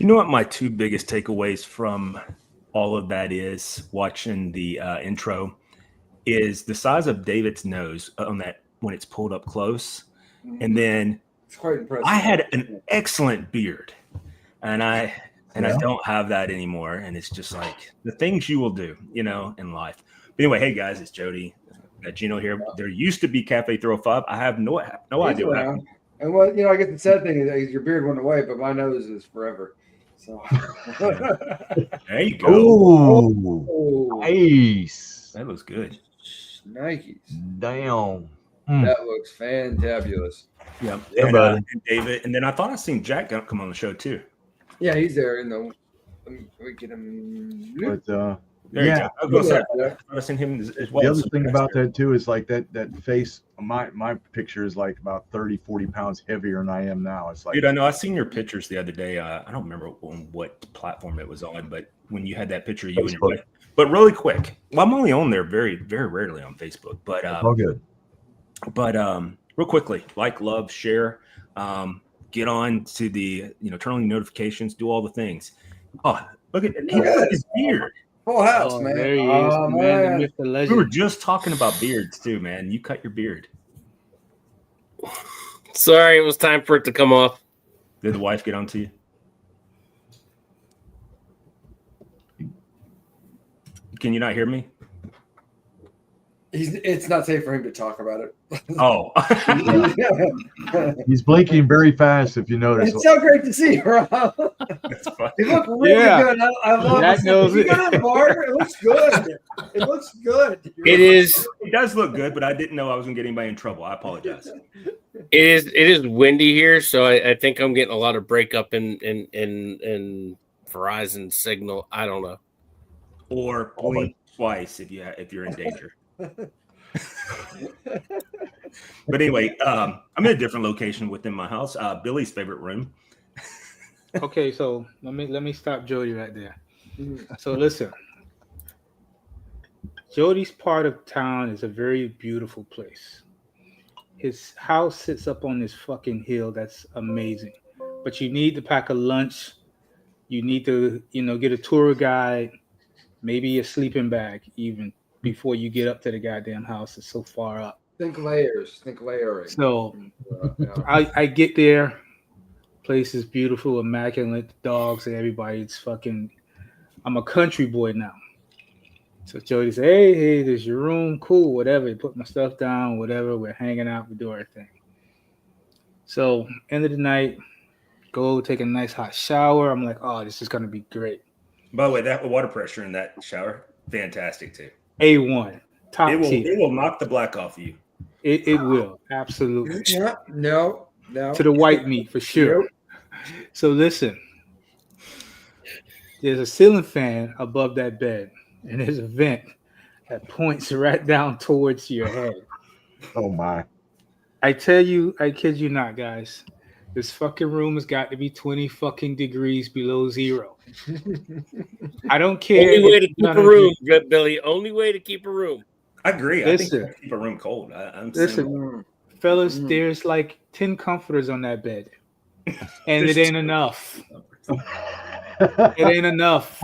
know what my two biggest takeaways from all of that is watching the intro is the size of David's nose on that when it's pulled up close. And then It's quite impressive. I had an excellent beard, and I don't have that anymore. And it's just like the things you will do, in life. But anyway, hey guys, it's Jody. Got Gino here. There used to be Cafe 305. I have no idea what happened. And what I guess the sad thing is your beard went away, but my nose is forever. So there you go. Oh, nice. That looks good. Nikes. Damn. That looks fantabulous. Yeah. And David, and then I thought I seen Jack come on the show too. Yeah, he's there. Let me get him. But yeah, I've seen him as well. The other thing about that too is like that face. My picture is like about 30, 40 pounds heavier than I am now. It's like, dude, I know. I seen your pictures the other day. I don't remember on what platform it was on, but when you had that picture of you and your wife. But really quick, well, I'm only on there very, very rarely on Facebook. But all good. But real quickly, like, love, share, get on to the turn on the notifications, do all the things. Oh, look at his beard. Full house, man. There he is, man. The legend. We were just talking about beards too, man. You cut your beard. Sorry, it was time for it to come off. Did the wife get on to you? Can you not hear me? It's not safe for him to talk about it. Oh. He's blinking very fast, if you notice. It's so great to see, Rob. That's funny. He looked really good. I love That knows it. It looks good. It looks good. It does look good, but I didn't know I was going to get anybody in trouble. I apologize. It is windy here, so I think I'm getting a lot of breakup in Verizon signal. I don't know. Or blink twice if you're in danger. But anyway, I'm in a different location within my house. Billy's favorite room. Okay, so let me stop Jody right there. So listen, Jody's part of town is a very beautiful place. His house sits up on this fucking hill that's amazing. But you need to pack a lunch. You need to, get a tour guide, maybe a sleeping bag even before you get up to the goddamn house. It's so far up. Think layers. Think layering. So I get there. Place is beautiful, immaculate. Dogs and everybody. It's fucking. I'm a country boy now. So Jody said, hey, there's your room. Cool, whatever. Put my stuff down, whatever. We're hanging out. We do our thing. So end of the night, go take a nice hot shower. I'm like, oh, this is going to be great. By the way, that water pressure in that shower, fantastic too. A1. Top tier. It will knock the black off of you. It will. Absolutely. No. To the white meat for sure. Nope. So listen, there's a ceiling fan above that bed, and there's a vent that points right down towards your head. Oh my! I tell you, I kid you not, guys. This fucking room has got to be 20 fucking degrees below zero. I don't care. Only way to keep a room, Billy. Only way to keep a room. I agree. Listen, I think keep a room cold. Listen, fellas, there's like 10 comforters on that bed. And it ain't enough. It ain't enough.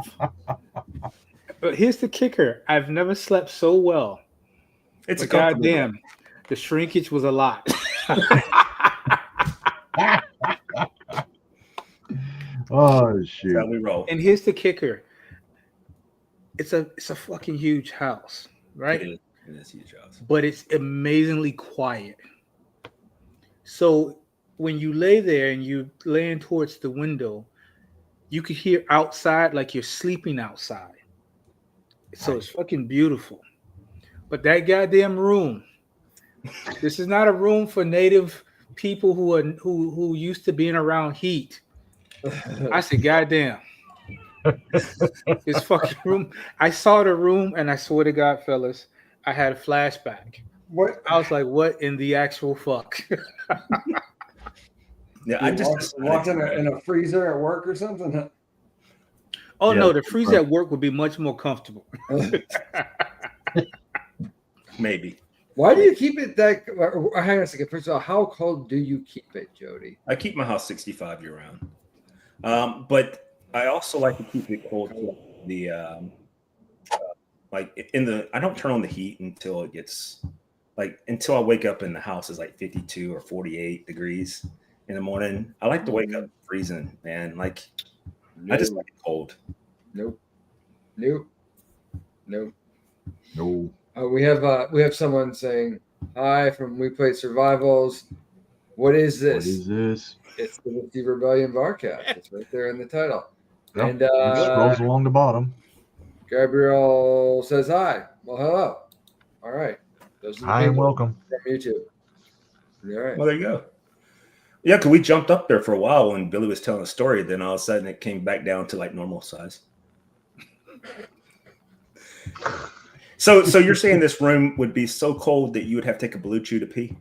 But here's the kicker. I've never slept so well. It's a goddamn. The shrinkage was a lot. Oh shit. That's how we roll. And here's the kicker. It's a fucking huge house, right? It is a huge house. But it's amazingly quiet. So when you lay there and you laying towards the window, you could hear outside like you're sleeping outside. So it's fucking beautiful. But that goddamn room, this is not a room for native people who used to being around heat. I said, goddamn. This fucking room. I saw the room and I swear to God, fellas, I had a flashback. What? I was like, what in the actual fuck? Yeah, I just walked in a freezer at work or something. Oh no, the freezer at work would be much more comfortable. Maybe. Why do you keep it that? Hang on a second. First of all, how cold do you keep it, Jody? I keep my house 65 year round. But I also like to keep it cold to the like in the. I don't turn on the heat until it gets like until I wake up and the house is like 52 or 48 degrees in the morning. I like to wake up freezing, man. Like I just like it cold. Nope. No. We have someone saying hi from We Play Survivals. What is What this? is this? It's the Whiskey Rebellion Barcast. It's right there in the title. Yep. And It scrolls along the bottom. Gabriel says hi. Well, hello. All right. Those are the Hi and people welcome. from YouTube. All right. Well, there you go. Yeah, because we jumped up there for a while when Billy was telling a story. Then all of a sudden it came back down to like normal size. So you're saying this room would be so cold that you would have to take a Blue Chew to pee?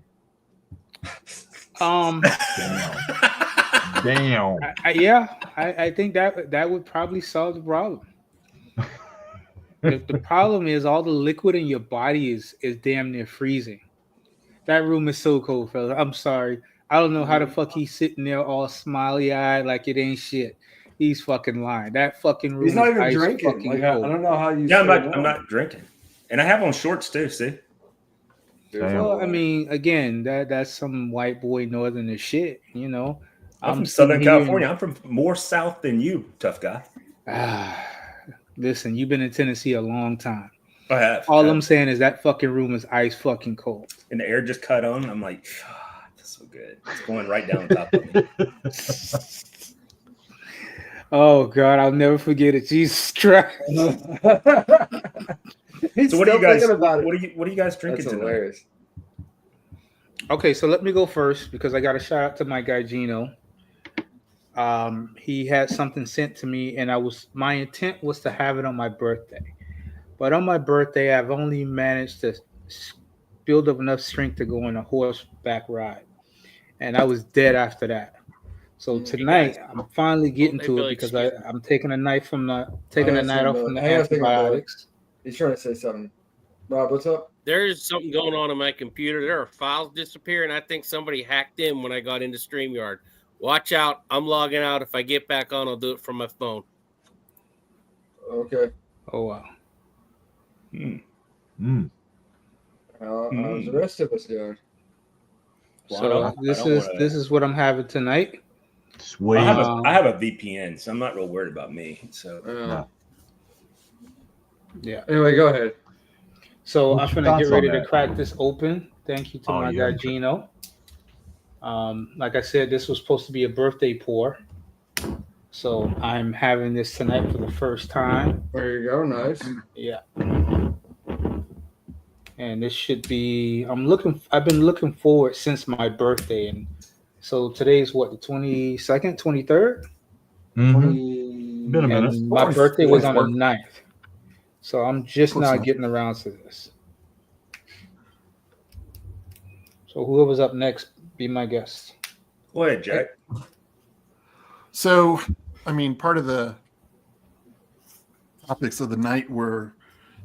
Damn. I think that would probably solve the problem. The problem is all the liquid in your body is damn near freezing. That room is so cold, fella. I'm sorry. I don't know how the fuck he's sitting there all smiley eyed like it ain't shit. He's fucking lying. That fucking room. He's not is even ice drinking. fucking Like, I cold. don't know how you. Yeah, say I'm not drinking, and I have on shorts too. See, Well, I mean, again, that's some white boy northerner shit, you know. I'm from sitting Southern here California. I'm from more south than you, tough guy. Listen, you've been in Tennessee a long time. I have. All I'm saying is that fucking room is ice fucking cold. And the air just cut on. I'm like, that's so good. It's going right down top of me. Oh God, I'll never forget it. Jesus Christ. He's So what are you still guys? thinking about it. What are you guys drinking That's tonight? hilarious. Okay, so let me go first because I got a shout out to my guy Gino. He had something sent to me, and my intent was to have it on my birthday. But on my birthday, I've only managed to build up enough strength to go on a horseback ride, and I was dead after that. So tonight, I'm finally getting to it because I'm taking a night off from the antibiotics. He's trying to say something. Rob, what's up? There's something going on my computer. There are files disappearing. I think somebody hacked in when I got into StreamYard. Watch out. I'm logging out. If I get back on, I'll do it from my phone. Okay. Oh wow. How's the rest of us doing? So this is what I'm having tonight. Sweet. I have a VPN, so I'm not real worried about me. So Yeah. Anyway, go ahead. So What's I'm your gonna get thoughts ready on to that? crack this open. Thank you to my guy Gino. Like I said, this was supposed to be a birthday pour. So I'm having this tonight for the first time. There you go. Nice. Yeah. And this should be I've been looking forward since my birthday. And so today's what, the 22nd, 23rd? Mm-hmm. Been a minute. And my birthday was on the 9th. So I'm just now getting around to this. So whoever's up next, be my guest. go ahead, Jack. So, I mean, part of the topics of the night were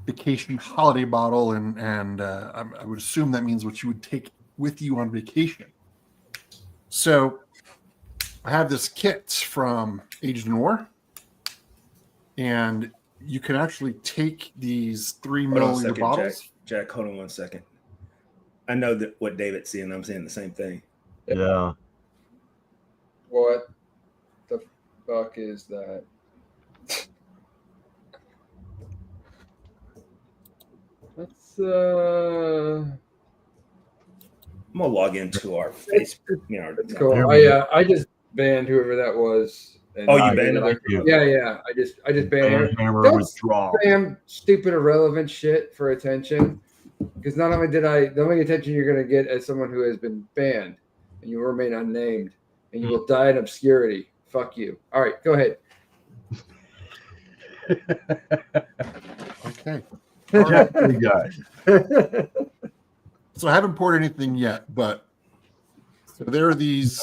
vacation holiday bottle, and I would assume that means what you would take with you on vacation. So, I have this kit from Aged in War, and you can actually take these 3 Hold on a milliliter second, bottles. Jack, hold on 1 second. I know that what David's seeing. I'm saying the same thing. Yeah. What the fuck is that? That's I'm gonna log into our Facebook. That's cool. I just banned whoever that was. And Oh, you banned him? Thank you. Yeah. I just banned him. Hammer Don't withdrawal. spam stupid irrelevant shit for attention. Because not only the only attention you're gonna get as someone who has been banned and you remain unnamed and you will die in obscurity. Fuck you. All right, go ahead. Okay. Jack, good guy. So I haven't poured anything yet, but so there are these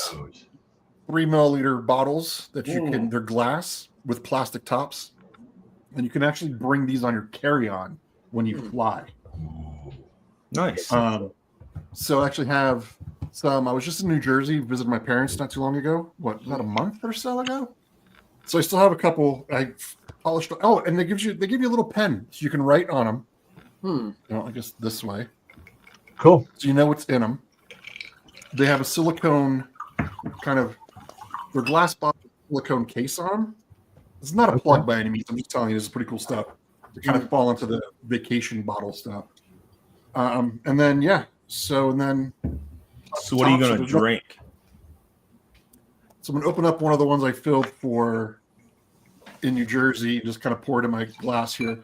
3 milliliter bottles that you can, they're glass with plastic tops, and you can actually bring these on your carry-on when you fly. Nice. So I actually have some. I was just in New Jersey visiting my parents not too long ago. What, about a month or so ago? So I still have a couple. I polished. Oh, and they give you a little pen so you can write on them. I guess this way, Cool. so you know what's in them. They have a silicone kind of their glass bottle silicone case on them. It's not a plug by any means. I'm just telling you, this is pretty cool stuff. They kind of fall into the vacation bottle stuff. And then so what are you going to drink? So I'm going to open up one of the ones I filled for in New Jersey. Just kind of pour it in my glass here.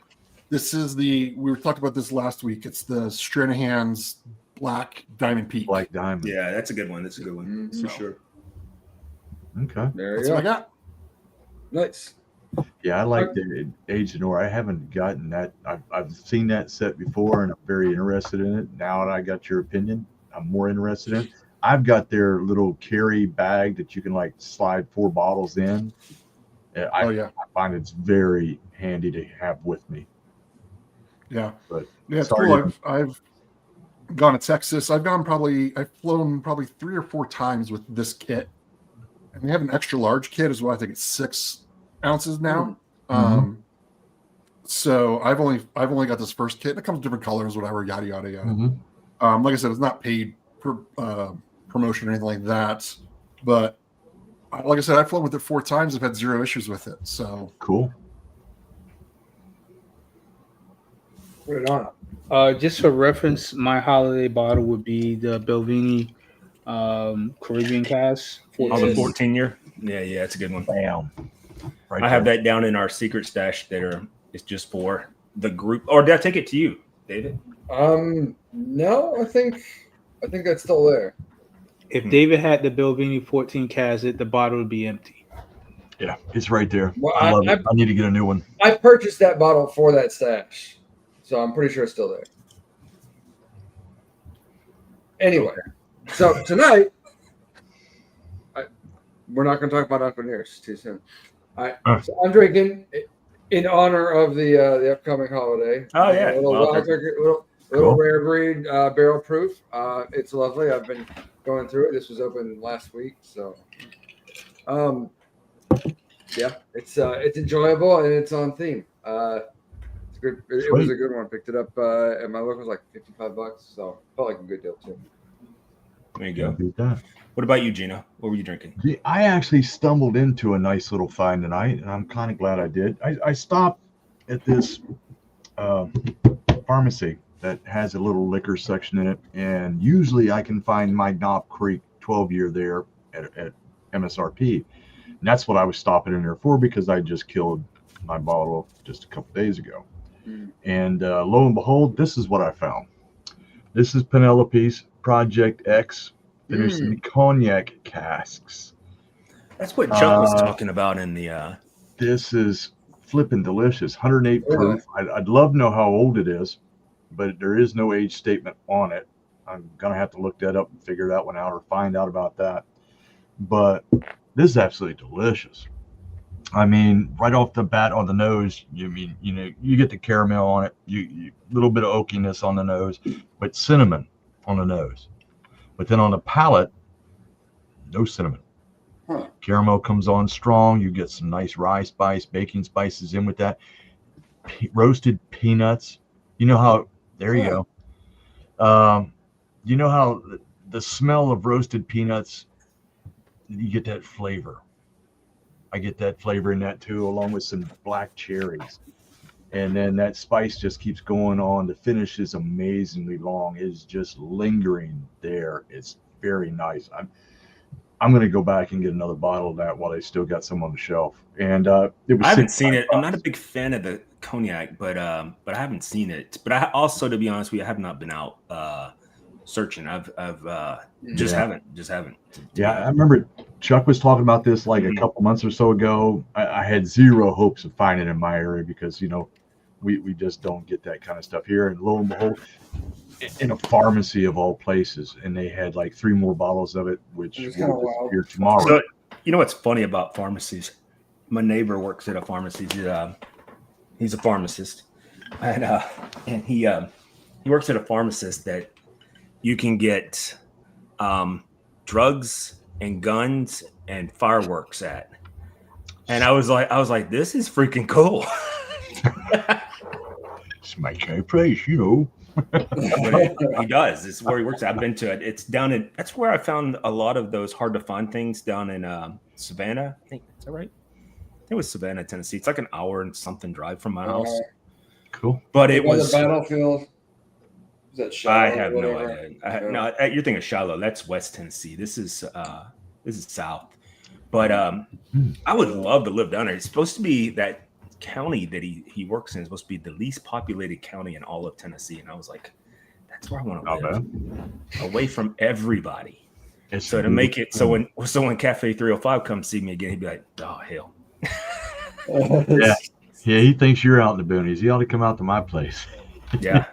This is we were talking about this last week. It's the Stranahan's Black Diamond Peak. Black Diamond. Yeah, that's a good one. That's a good one for sure. Okay. There That's you what I go. got. Nice. Yeah, I like the Agent Aura. I haven't gotten that. I've seen that set before, and I'm very interested in it. Now that I got your opinion, I'm more interested in it. I've got their little carry bag that you can like slide 4 bottles in. I find it's very handy to have with me. Yeah, But it's sorry cool. to- I've gone to Texas. I've flown probably 3 or 4 times with this kit, and they have an extra large kit as well. I think it's 6 ounces now. So I've only got this first kit. It comes in different colors, whatever, yada yada yada. Like I said, it's not paid promotion or anything like that, but like I said, I've flown with it 4 times. I've had 0 issues with it. So Cool. Put it on. Just for reference, my holiday bottle would be the Belvini Caribbean Cask. Oh, the 14-year? Yeah, it's a good one. Bam. Right I have there. that down in our secret stash it's just for the group. Or did I take it to you, David? No, I think that's still there. If David had the Belvini 14 Cask, the bottle would be empty. Yeah, it's right there. Well, I love it. I need to get a new one. I purchased that bottle for that stash, so I'm pretty sure it's still there. Anyway, so tonight, we're not going to talk about Uncle Nearest too soon. So I'm drinking in honor of the upcoming holiday. Oh, yeah. A little Well, wild turkey, little Cool. rare breed, barrel proof. It's lovely. I've been going through it. This was open last week, so yeah, it's enjoyable and it's on theme. It's good. It was a good one. Picked it up at my local, was like $55, so felt like a good deal too. There you go. Beat that. What about you, Gino? What were you drinking? I actually stumbled into a nice little find tonight, and I'm kind of glad I did. I stopped at this pharmacy that has a little liquor section in it, and usually I can find my Knob Creek 12-year there at MSRP. And that's what I was stopping in there for, because I just killed my bottle just a couple days ago. And lo and behold, this is what I found. This is Penelope's Project X finished in cognac casks. That's what Chuck was talking about in the. This is flipping delicious. 108 proof. I'd love to know how old it is, but there is no age statement on it. I'm gonna have to look that up and figure that one out, or find out about that. But this is absolutely delicious. I mean, right off the bat on the nose, you get the caramel on it, you little bit of oakiness on the nose, but cinnamon on the nose. But then on the palate, no cinnamon. Caramel comes on strong. You get some nice rye spice, baking spices in with that. Roasted peanuts. You know how, there you go. You know how the smell of roasted peanuts, you get that flavor. I get that flavor in that too, along with some black cherries. And then that spice just keeps going on. The finish is amazingly long. It is just lingering there. It's very nice. I'm going to go back and get another bottle of that while they still got some on the shelf. And it was. I haven't seen it. I'm not a big fan of the cognac, but I haven't seen it. But I also, to be honest with you, I have not been out searching. I've just haven't. Yeah, I remember Chuck was talking about this like a couple months or so ago. I had zero hopes of finding it in my area because we just don't get that kind of stuff here. And lo and behold, in a pharmacy of all places, and they had like 3 more bottles of it, which will disappear tomorrow. So, you know what's funny about pharmacies? My neighbor works at a pharmacy. He's a pharmacist, and he works at a pharmacist that you can get drugs and guns and fireworks at. And I was like, this is freaking cool. It's my kind of place, you know. He does. This is where he works. I've been to it. It's down in. That's where I found a lot of those hard to find things down in Savannah. I think is that right? I think it was Savannah, Tennessee. It's like an hour and something drive from my house. Cool. But it was the battlefield. Is that Shiloh? I have no whatever? idea. No, you're thinking of Shiloh. That's West Tennessee. This is South. But I would love to live down there. It's supposed to be that county that he works in is supposed to be the least populated county in all of Tennessee. And I was like, that's where I want to live, away from everybody. So to make it so when Cafe 305 comes see me again, he'd be like, oh hell. Yeah, he thinks you're out in the boonies. He ought to come out to my place. Yeah.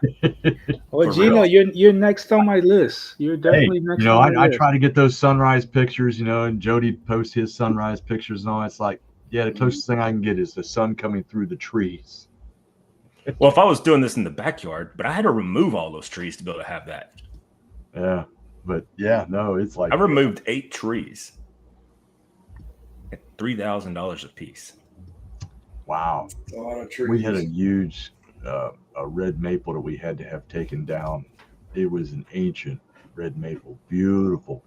Well, For Gino, real. you're next on my list. You're definitely next. On my I list. try to get those sunrise pictures, and Jody posts his sunrise pictures and all. It's like, yeah, the closest thing I can get is the sun coming through the trees. Well, if I was doing this in the backyard, but I had to remove all those trees to be able to have that. Yeah, but yeah, no, it's like I removed 8 trees at $3,000 a piece. wow. A lot of trees. We had a huge a red maple that we had to have taken down. It was an ancient red maple, beautiful.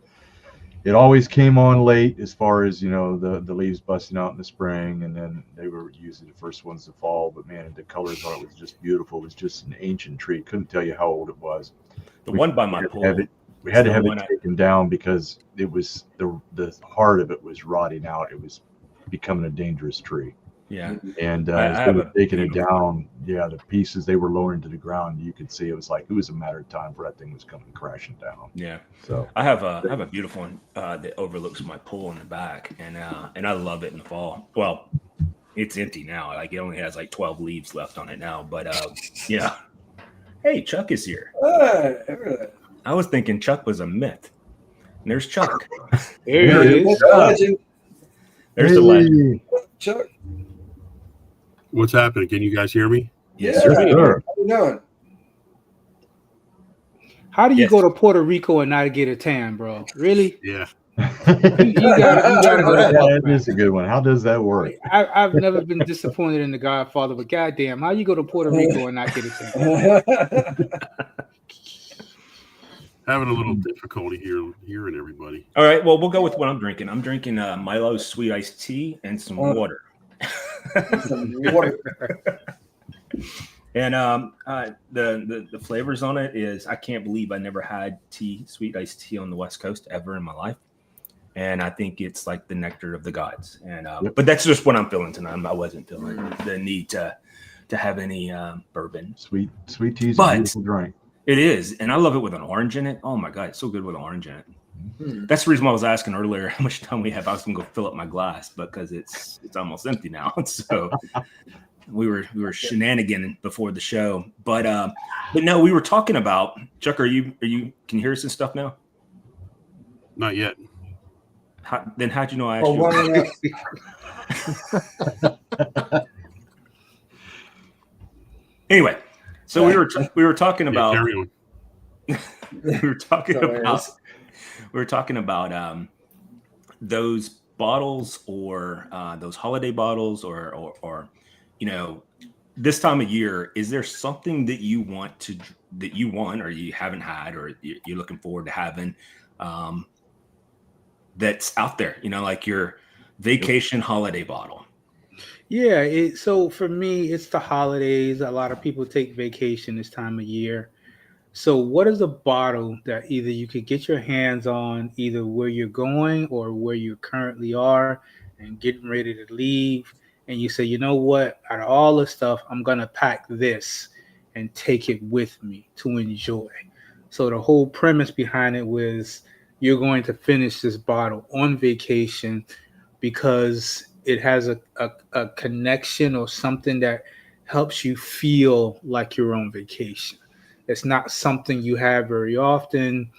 It always came on late as far as, the leaves busting out in the spring, and then they were usually the first ones to fall. But man, the colors on it was just beautiful. It was just an ancient tree. Couldn't tell you how old it was. The one by my pool. We had to the have one it taken down because it was the heart of it was rotting out. It was becoming a dangerous tree. Yeah. And I as they have were a taking it beautiful- down, the pieces they were lowering to the ground, you could see it was a matter of time before that thing was coming crashing down. Yeah. So I have a beautiful one that overlooks my pool in the back, and I love it in the fall. Well, it's empty now. Like it only has like 12 leaves left on it now. But yeah. Hey, Chuck is here. I was thinking Chuck was a myth. And there's Chuck. There it is. Legend. There's the legend. Chuck. What's happening? Can you guys hear me? Yes, Yeah. sir. sure. How you doing? How do you Yes. go to Puerto Rico and not get a tan, bro? Really? Yeah. You gotta go to That is a good one. How does that work? I've never been disappointed in The Godfather, but goddamn, how you go to Puerto Rico and not get a tan? Having a little difficulty hearing everybody. All right. Well, we'll go with what I'm drinking. I'm drinking Milo sweet iced tea and some water. And the flavors on it is, I can't believe I never had sweet iced tea on the West Coast ever in my life. And I think it's like the nectar of the gods. And but that's just what I'm feeling tonight. I wasn't feeling the need to have any bourbon. Sweet tea's But- a beautiful drink. It is, and I love it with an orange in it. Oh my god, it's so good with an orange in it. That's the reason why I was asking earlier how much time we have. I was gonna go fill up my glass because it's almost empty now. So we were shenaniganing before the show, but no, we were talking about Chuck. Are you? Can you hear us and stuff now? Not yet. Then how'd you know I asked you? Anyway, so we were talking Yeah, about. carry on. we were talking about those bottles or those holiday bottles or this time of year. Is there something that you want or you haven't had or you're looking forward to having that's out there, like your vacation holiday bottle? Yeah, so for me, it's the holidays. A lot of people take vacation this time of year. So what is a bottle that either you could get your hands on, either where you're going or where you currently are and getting ready to leave, and you say, you know what, out of all the stuff, I'm going to pack this and take it with me to enjoy. So the whole premise behind it was you're going to finish this bottle on vacation because it has a connection or something that helps you feel like you're on vacation. It's not something you have very often.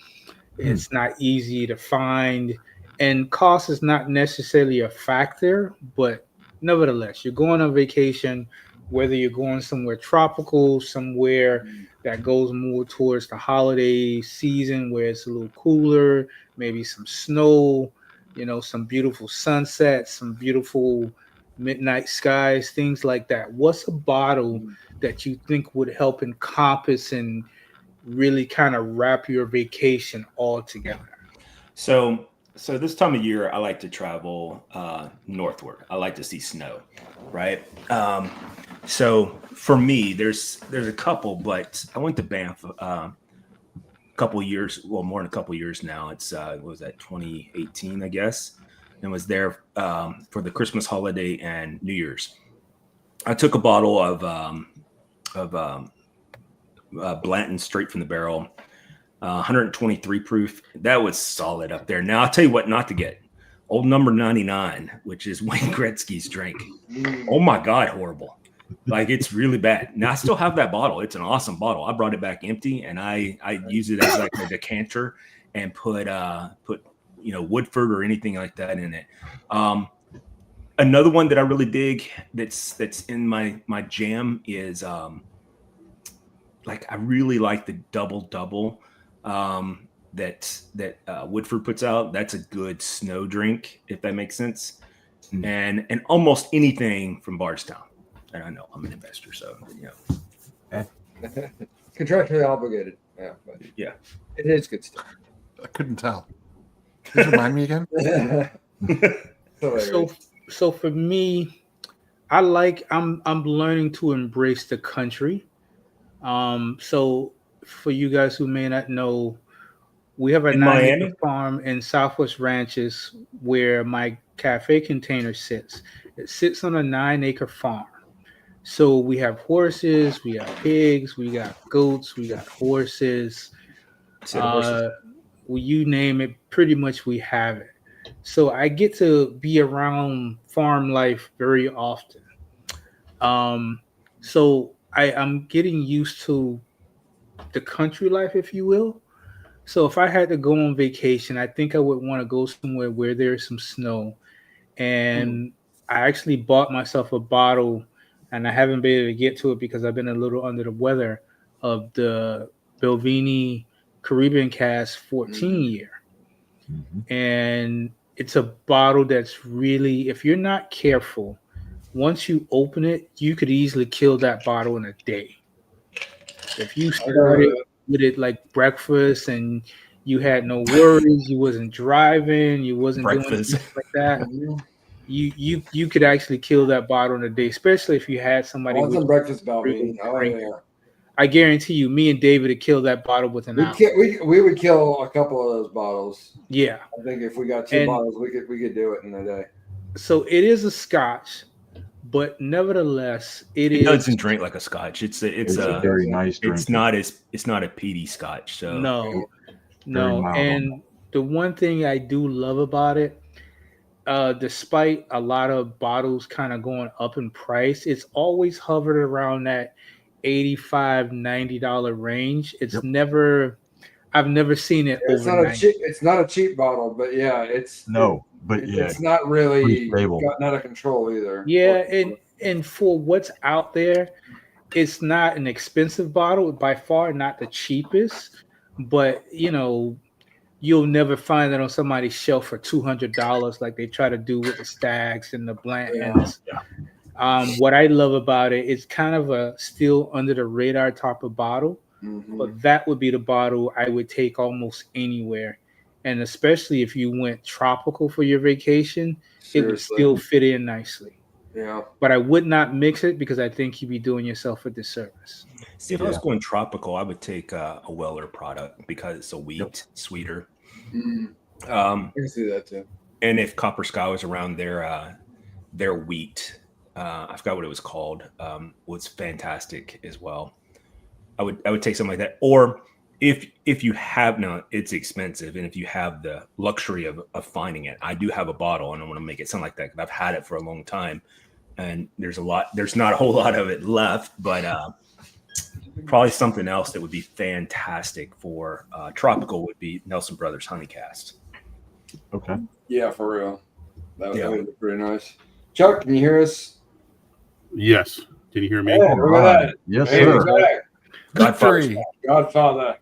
It's not easy to find. And cost is not necessarily a factor, but nevertheless, you're going on vacation, whether you're going somewhere tropical, somewhere that goes more towards the holiday season where it's a little cooler, maybe some snow, some beautiful sunsets, some beautiful Midnight Skies, things like that. What's a bottle that you think would help encompass and really kind of wrap your vacation all together? So this time of year, I like to travel northward. I like to see snow, right? So for me, there's a couple, but I went to Banff a couple years, well, more than a couple years now. It's what was that, 2018, I guess, and was there for the Christmas holiday and New Year's. I took a bottle of Blanton straight from the barrel. 123 proof. That was solid up there. Now I'll tell you what not to get. Old Number 99, which is Wayne Gretzky's drink. Oh my God, horrible. Like, it's really bad. Now I still have that bottle. It's an awesome bottle. I brought it back empty, and I use it as like a decanter and put Woodford or anything like that in it. Another one that I really dig that's in my jam is like, I really like the double that Woodford puts out. That's a good snow drink, if that makes sense. And almost anything from Bardstown. And I know I'm an investor, so Contractually obligated. Yeah, but yeah, it is good stuff. I couldn't tell. Can you remind me again? So for me, I'm learning to embrace the country. So for you guys who may not know, we have a 9-acre farm in Southwest Ranches where my cafe container sits. It sits on a 9-acre farm. So we have horses, we have pigs, we got goats, we got horses. You name it, pretty much we have it. So I get to be around farm life very often. So I'm getting used to the country life, if you will. So if I had to go on vacation, I think I would want to go somewhere where there's some snow. And I actually bought myself a bottle, and I haven't been able to get to it because I've been a little under the weather, of the Belvini Caribbean Cask 14 year. And it's a bottle that's really, if you're not careful, once you open it, you could easily kill that bottle in a day. If you started with it like breakfast and you had no worries, you wasn't driving, you wasn't doing anything like that, you could actually kill that bottle in a day, especially if you had somebody with breakfast Belvini. I guarantee you, me and David would kill that bottle within an hour. We would kill a couple of those bottles. Yeah, I think if we got two bottles, we could do it in a day. So it is a Scotch, but nevertheless, it doesn't drink like a Scotch. It's a very nice drink. It's not a peaty Scotch. So no. And the one thing I do love about it, despite a lot of bottles kind of going up in price, it's always hovered around that $85-$90 range. It's I've never seen it over. It's not a cheap bottle, but yeah, it's not really gotten out of control either. Yeah, and for what's out there, it's not an expensive bottle, by far not the cheapest, but you'll never find that on somebody's shelf for $200 like they try to do with the Stags and the Blantons. What I love about it, it's kind of a still under the radar type of bottle, but that would be the bottle I would take almost anywhere. And especially if you went tropical for your vacation, it would still fit in nicely. Yeah. But I would not mix it because I think you'd be doing yourself a disservice. See, if I was going tropical, I would take a Weller product because it's a sweeter. I can see that too. And if Copper Sky was around their wheat, I forgot what it was called, was fantastic as well. I would take something like that. Or if you have, now it's expensive, and if you have the luxury of finding it, I do have a bottle, and I want to make it sound like that because I've had it for a long time, and there's not a whole lot of it left, but probably something else that would be fantastic for tropical would be Nelson Brothers Honeycast. Okay. Yeah, for real. That would be pretty nice. Chuck, can you hear us? Yes. Can you hear me? Yeah, right. Yes, sir. Godfather.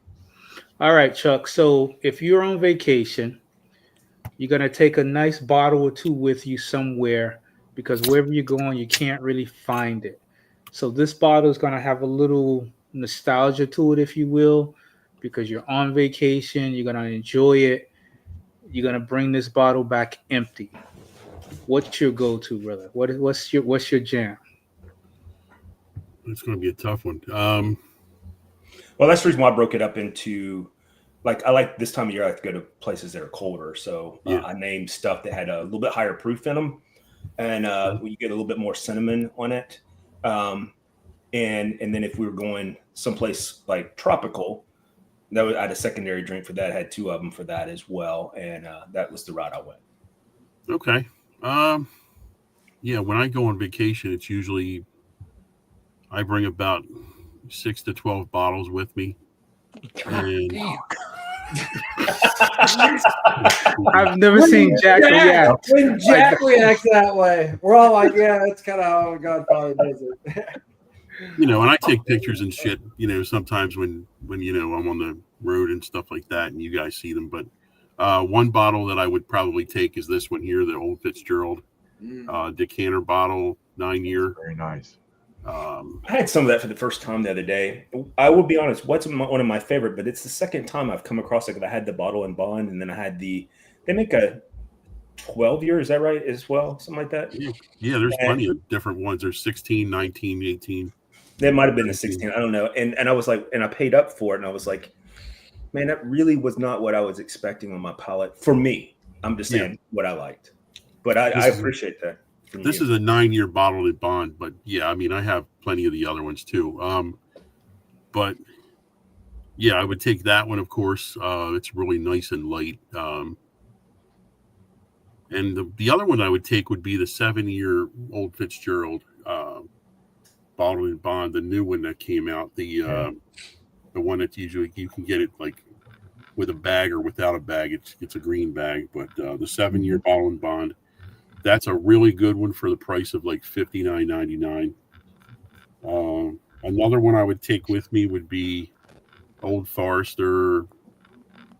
All right, Chuck. So if you're on vacation, you're going to take a nice bottle or two with you somewhere because wherever you're going, you can't really find it. So this bottle is going to have a little nostalgia to it, if you will, because you're on vacation, you're going to enjoy it. You're going to bring this bottle back empty. What's your go-to, brother? What's your jam? It's going to be a tough one. Well, that's the reason why I broke it up into, like, I like this time of year, I like to go to places that are colder. So I named stuff that had a little bit higher proof in them. And you get a little bit more cinnamon on it. And then if we were going someplace like tropical, I had a secondary drink for that. I had 2 of them for that as well. And that was the route I went. Okay. Yeah, when I go on vacation, it's usually I bring about 6 to 12 bottles with me. And I've never seen Jack react. When Jack reacts that way, we're all like, yeah, that's kind of how Godfather does it. you know, and I take pictures and shit, you know, sometimes when you know, I'm on the road and stuff like that and you guys see them. But one bottle that I would probably take is this one here, the Old Fitzgerald decanter bottle, 9-year. Very nice. I had some of that for the first time the other day. I will be honest, what's one of my favorite, but it's the second time I've come across it. I had the bottle in bond, and then I had they make a 12-year, is that right, as well? Something like that? Yeah, there's plenty of different ones. There's 16, 19, 18. That might have been the 16. I don't know. And I was like, and I paid up for it, and I was like, man, that really was not what I was expecting on my palate. For me, I'm just saying what I liked. But I appreciate that. This is a 9-year bottle in bond, but yeah, I mean, I have plenty of the other ones too. But yeah, I would take that one, of course. It's really nice and light. And the other one I would take would be the 7-year Old Fitzgerald bottle in bond, the new one that came out, the one that usually you can get it like with a bag or without a bag. It's a green bag, but the 7-year bottle in bond. That's a really good one for the price of like $59.99. Another one I would take with me would be Old Forester,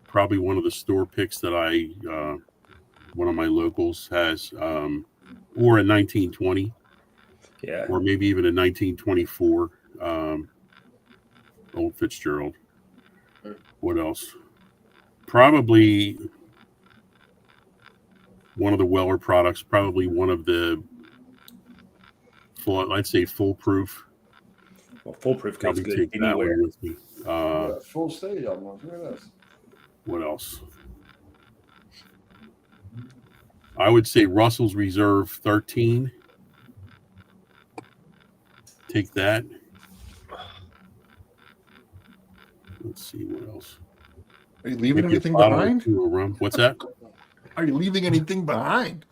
probably one of the store picks that one of my locals has, or a 1920, or maybe even a 1924 Old Fitzgerald. What else? Probably one of the Weller products, probably one of the I'd say Foolproof. Well, Foolproof goes Probably good take that anywhere. one with me. Full stage almost. Look at this. What else? I would say Russell's Reserve 13. Take that. Let's see what else. Are you leaving Maybe a anything bottle or behind? 2 of rum. What's that? Are you leaving anything behind?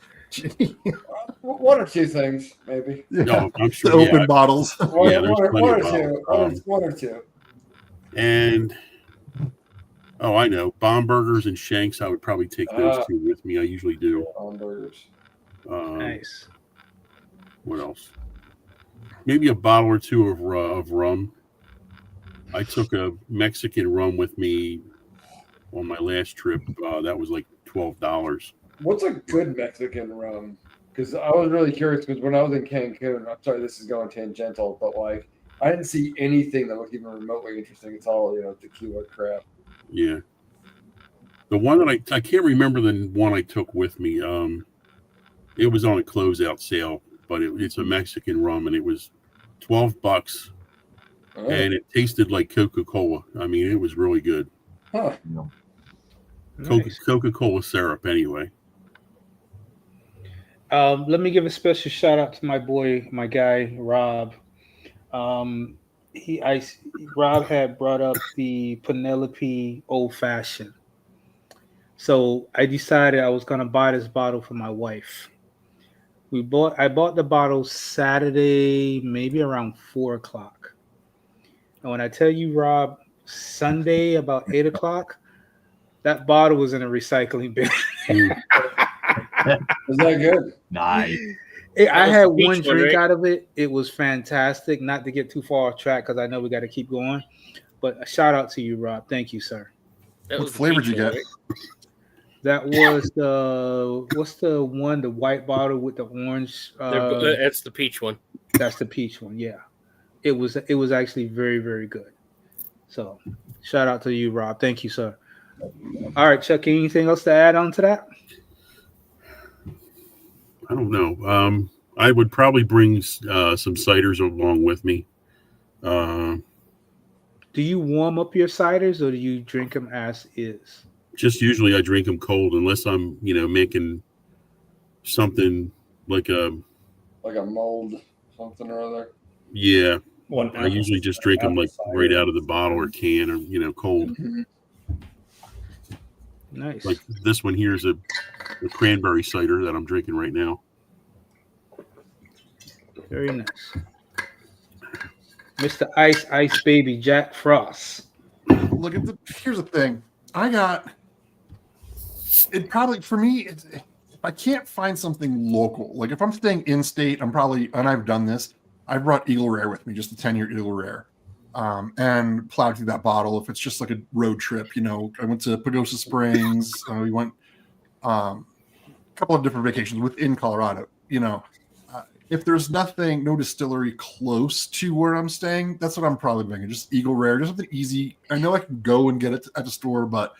One or two things, maybe. No, I'm The sure. open Yeah, bottles. Yeah, there's plenty one of or bottles. two. One or two. And I know Bombergers and Shanks. I would probably take those 2 with me. I usually do. Hamburgers. Nice. What else? Maybe a bottle or 2 of rum. I took a Mexican rum with me on my last trip. That was like $12. What's a good Mexican rum? Because I was really curious. Because when I was in Cancun, I'm sorry, this is going tangential, but like I didn't see anything that looked even remotely interesting. It's all tequila crap. Yeah. The one that I can't remember the one I took with me. It was on a closeout sale, but it's a Mexican rum, and it was $12, and it tasted like Coca-Cola. I mean, it was really good. Huh. Nice. Coca-Cola syrup, anyway. Let me give a special shout out to my guy Rob. Rob had brought up the Penelope Old Fashioned, so I decided I was gonna buy this bottle for my wife. I bought the bottle Saturday, maybe around 4:00. And when I tell you, Rob, Sunday about 8:00, that bottle was in a recycling bin. Was that good? Nice. I had the beach one one, drink right? out of it. It was fantastic. Not to get too far off track because I know we got to keep going. But a shout out to you, Rob. Thank you, sir. That What was the flavor did peach you one, get? right? That was the what's the one? The white bottle with the orange. That's the peach one. That's the peach one. Yeah, it was actually very, very good. So, shout out to you, Rob. Thank you, sir. All right, Chuck. Anything else to add on to that? I don't know. I would probably bring some ciders along with me. Do you warm up your ciders or do you drink them as is? Just usually I drink them cold unless I'm, making something like a mold, something or other. Yeah. One I usually just drink them like right out of the bottle or can or, cold. Mm-hmm. Nice. Like this one here is a cranberry cider that I'm drinking right now. Very nice. Mr. Ice Baby, Jack Frost. Look at here's the thing. For me, if I can't find something local, like if I'm staying in state, and I've done this, I brought Eagle Rare with me, just a 10-year Eagle Rare, and plowed through that bottle. If it's just like a road trip, I went to Pagosa Springs, we went a couple of different vacations within Colorado, if there's no distillery close to where I'm staying, that's what I'm probably bringing. Just Eagle Rare, just something easy. I know I can go and get it at the store, but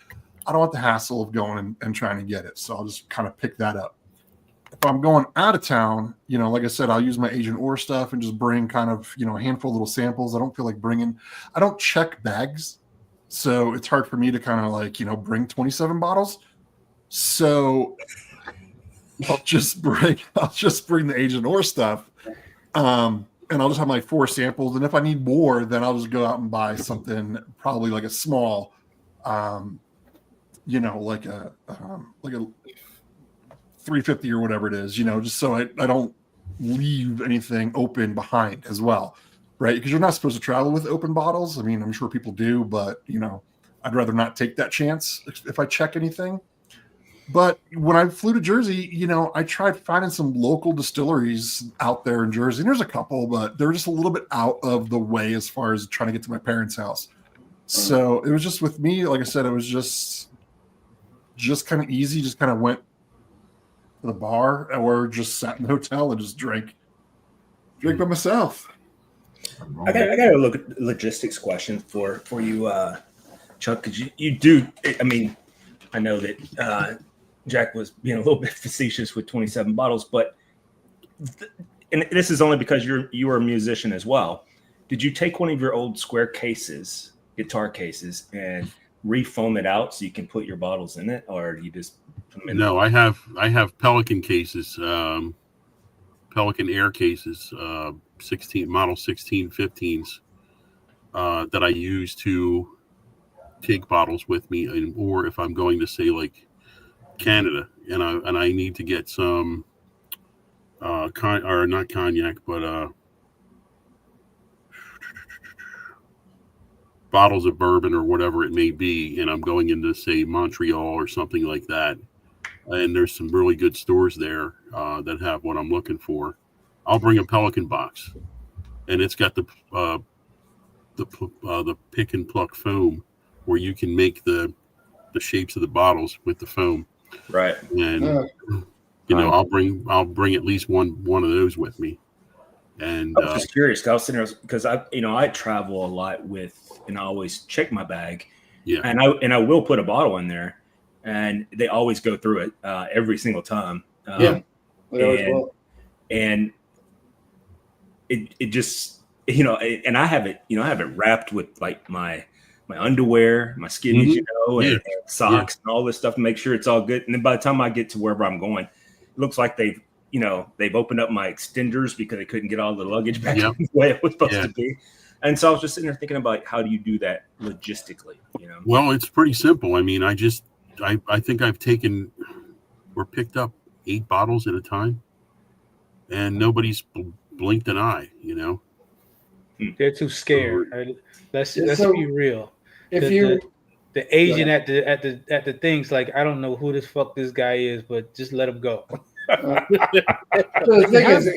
I don't want the hassle of going and trying to get it. So I'll just kind of pick that up. If I'm going out of town, like I said, I'll use my Agent Or stuff and just bring kind of, a handful of little samples. I don't feel like I don't check bags. So it's hard for me to kind of like, bring 27 bottles. So I'll just bring the Agent Or stuff, and I'll just have my 4 samples. And if I need more, then I'll just go out and buy something, probably like a small, like a 350 or whatever it is, just so I don't leave anything open behind as well, right? Because you're not supposed to travel with open bottles. I mean, I'm sure people do, but I'd rather not take that chance if I check anything. But when I flew to Jersey, I tried finding some local distilleries out there in Jersey. And there's a couple, but they're just a little bit out of the way as far as trying to get to my parents' house. So it was just with me, like I said, it was just kind of easy. Just kind of went to the bar or just sat in the hotel and just drank by myself. I got a logistics question for you, Chuck, because you do. I mean, I know that Jack was being a little bit facetious with 27 bottles, but and this is only because you are a musician as well. Did you take one of your old square cases, guitar cases, and refoam it out so you can put your bottles in it, or do you just put them in? No, I have Pelican cases, Pelican Air cases, 16 model 1615s that I use to take bottles with me, or if I'm going to say like Canada and I need to get some not cognac, but bottles of bourbon or whatever it may be, and I'm going into say Montreal or something like that, and there's some really good stores there that have what I'm looking for, I'll bring a Pelican box, and it's got the pick and pluck foam where you can make the shapes of the bottles with the foam. Right. And I'll bring at least one of those with me. And I was just curious. I was sitting there because I travel a lot with, and I always check my bag. Yeah. And I will put a bottle in there, and they always go through it every single time. They always will. And it just and I have it wrapped with like my underwear, my skivvies, and socks and all this stuff to make sure it's all good. And then by the time I get to wherever I'm going, it looks like they've opened up my extenders because they couldn't get all the luggage back the way it was supposed to be. And so I was just sitting there thinking about how do you do that logistically? Well, it's pretty simple. I mean, I think I've taken or picked up 8 bottles at a time, and nobody's blinked an eye. They're too scared. Let's be real. If the agent at the things, like, I don't know who this fuck this guy is, but just let him go. the thing is,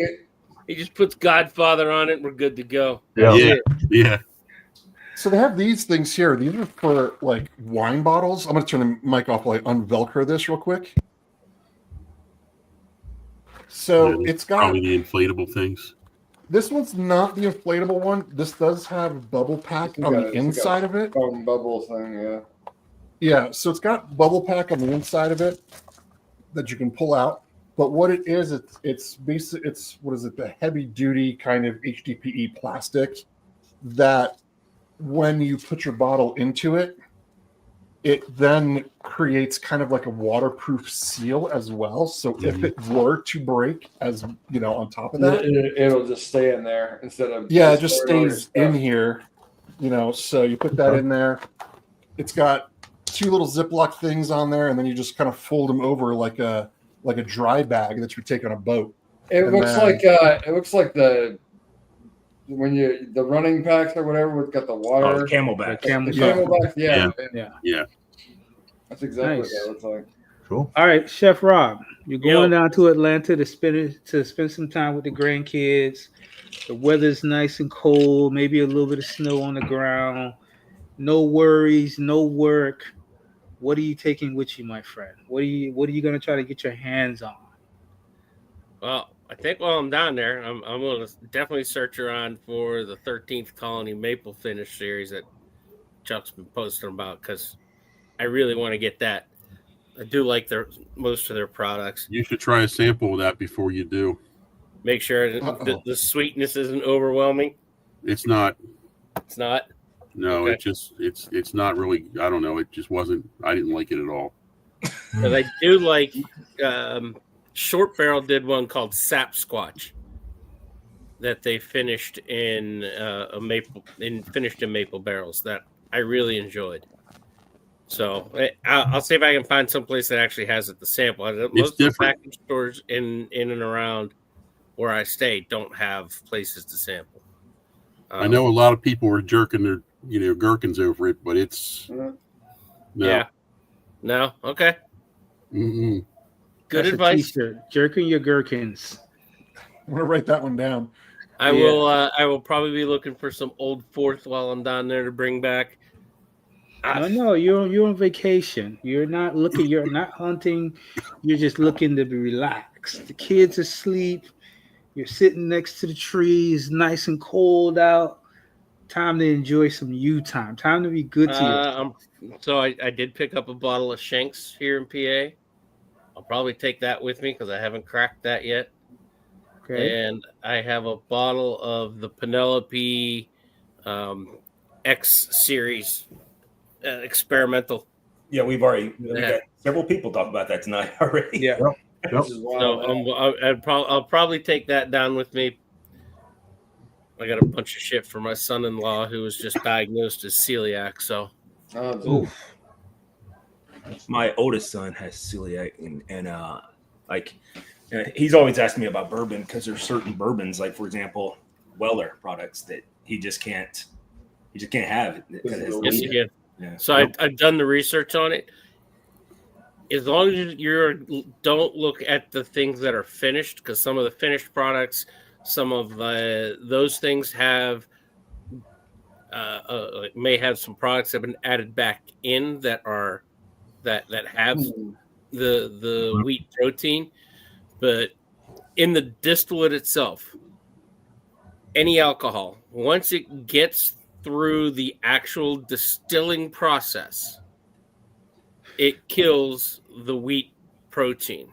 He just puts Godfather on it, and we're good to go. Yeah. So they have these things here. These are for like wine bottles. I'm going to turn the mic off while I unvelcro this real quick. So it's got probably the inflatable things. this one's not the inflatable one. This does have bubble pack on the inside of it. Foam bubble thing, yeah. Yeah, so it's got bubble pack on the inside of it that you can pull out. But what it is, it's basically what is it? The heavy duty kind of HDPE plastic that when you put your bottle into it, it then creates kind of like a waterproof seal as well. So if it were to break, as you know, on top of that, It'll just stay in there instead of it just stays in here. You know, so you put that in there. It's got 2 little Ziploc things on there, and then you just kind of fold them over like a dry bag that you would take on a boat. It looks like the running packs or whatever with got the water. Oh, the Camelback. The Camelback, Yeah. That's exactly Nice. what that looks like. Cool. All right, Chef Rob, you're going down to Atlanta to spend some time with the grandkids. The weather's nice and cold, maybe a little bit of snow on the ground. No worries, no work. What are you taking with you, my friend? What are you going to try to get your hands on? Well, I think while I'm down there, I'm going to definitely search around for the 13th Colony Maple Finish series that Chuck's been posting about, because I really want to get that. I do like most of their products. You should try a sample of that before you do. Make sure the sweetness isn't overwhelming. It's not. It's not. No, Okay. it's not really. I don't know. It just wasn't. I didn't like it at all. But I do like. Short Barrel did one called Sap Squatch that they finished in maple barrels that I really enjoyed. So I'll see if I can find some place that actually has it to sample. Most of the package stores in and around where I stay don't have places to sample. I know a lot of people were jerking their gherkins over it, but it's no. Yeah. No. Okay. Mm-mm. Good That's advice. Jerking your gherkins. I'm gonna write that one down. I will probably be looking for some Old Fourth while I'm down there to bring back. No, you're on vacation. You're not looking. You're not hunting. You're just looking to be relaxed. The kids are asleep. You're sitting next to the trees, nice and cold out. Time to enjoy some you time. Time to be good to you. So I did pick up a bottle of Shanks here in PA. I'll probably take that with me because I haven't cracked that yet. Okay. And I have a bottle of the Penelope X series experimental. Yeah, we got several people talk about that tonight already. Yeah. Yep. So I'll probably take that down with me. I got a bunch of shit for my son-in-law who was just diagnosed as celiac. So, My oldest son has celiac, and he's always asked me about bourbon because there's certain bourbons, like for example, Weller products that he just can't have. yes, you can. Yeah. So I've done the research on it. As long as you don't look at the things that are finished, because some of the finished products, some of those things have may have some products that have been added back in that are that have the wheat protein, but in the distillate itself, any alcohol, once it gets through the actual distilling process, it kills the wheat protein.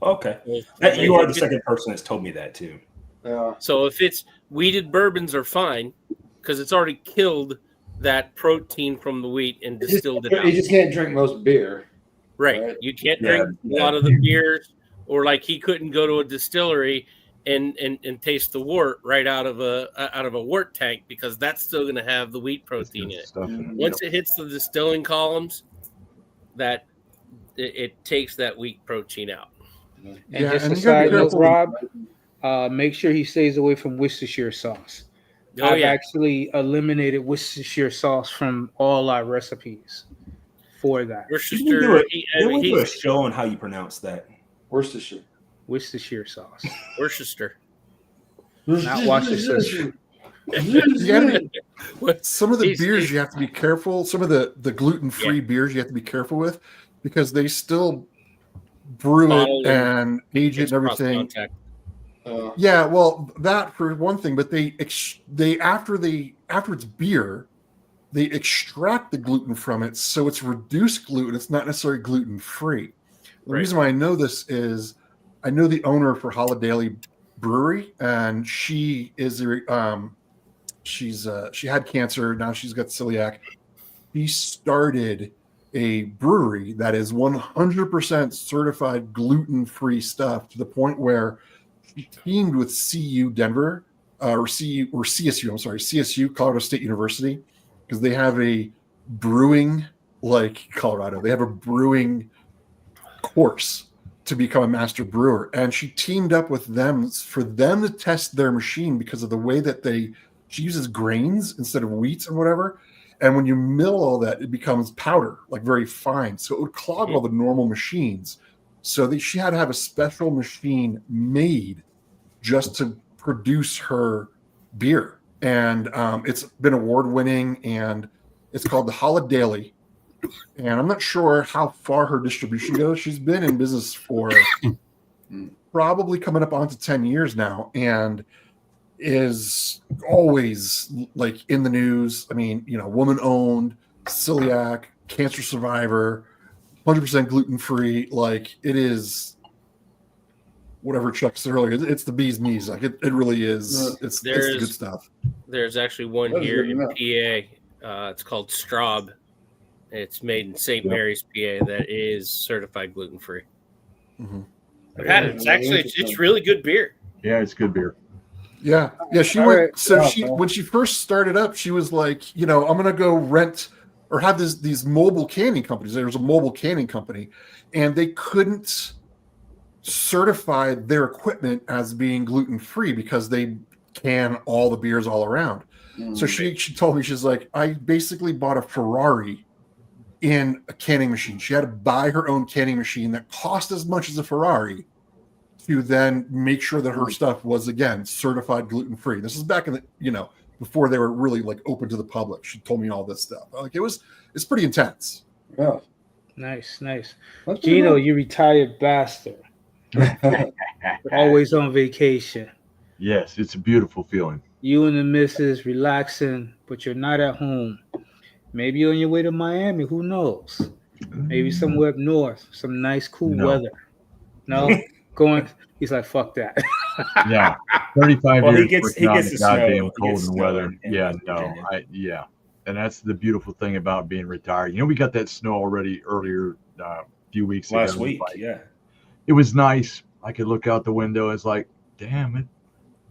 Okay. You are the second person that's told me that too. Yeah. So if it's wheated bourbons are fine because it's already killed that protein from the wheat and distilled it out. You just can't drink most beer. Right. You can't drink a lot of the beers, or like he couldn't go to a distillery and taste the wort right out of a wort tank because that's still going to have the wheat protein in it. Once it hits the distilling columns, that it takes that wheat protein out. And just a side note, Rob, make sure he stays away from Worcestershire sauce. I've actually eliminated Worcestershire sauce from all our recipes for that. Worcestershire. We do a show on how you pronounce that. Worcestershire sauce. Worcester. Not Worcestershire. You gotta be- What- some of the He's- beers he's- you have to be careful. Some of the gluten-free beers you have to be careful with because they still brew Bottled it and and age it and everything. Cross-contact. Yeah, well, that for one thing, but they after it's beer, they extract the gluten from it, so it's reduced gluten. It's not necessarily gluten-free. The Right. reason why I know this is I know the owner for Holiday Brewery, and she is she had cancer. Now she's got celiac. She started a brewery that is 100% certified gluten-free stuff to the point where she teamed with CU Denver or CSU. I'm sorry, CSU, Colorado State University, because they have a brewing like Colorado. They have a brewing course to become a master brewer, and she teamed up with them for them to test their machine because of the way that she uses grains instead of wheat and whatever. And when you mill all that, it becomes powder, like very fine. So it would clog all the normal machines. So she had to have a special machine made just to produce her beer. And it's been award winning, and it's called the Holiday. And I'm not sure how far her distribution goes. She's been in business for probably coming up onto 10 years now, and is always like in the news. I mean, woman owned, celiac, cancer survivor, 100% gluten free. Like it is whatever Chuck said earlier. It's the bee's knees. Like it really is. It's the good stuff. There's actually one That is here good in enough. PA. It's called Straub. It's made in St. Mary's, PA. That is certified gluten free. Mhm. I've had it. It's actually it's really good beer. Yeah, it's good beer. Yeah. She All went. right. So Yeah. when she first started up, she was like, I'm gonna go rent or have these mobile canning companies. There was a mobile canning company, and they couldn't certify their equipment as being gluten free because they can all the beers all around. So she told me, she's like, I basically bought a Ferrari in a canning machine. She had to buy her own canning machine that cost as much as a Ferrari to then make sure that her stuff was again certified gluten free. This is back in the before they were really like open to the public. She told me all this stuff. Like it's pretty intense. Yeah. Nice. That's Gino, pretty you retired bastard. Always on vacation. Yes, it's a beautiful feeling. You and the missus relaxing, but you're not at home. Maybe you're on your way to Miami. Who knows? Maybe somewhere up north, some nice, cool No. weather. No, going. He's like, fuck that. Yeah, 35 Well, he years. gets working on the goddamn snow. He cold gets and snow weather. in Yeah, West no, Virginia. and that's the beautiful thing about being retired. We got that snow already earlier, a few weeks Last ago. week, Like, yeah. it was nice. I could look out the window. It's like, damn, it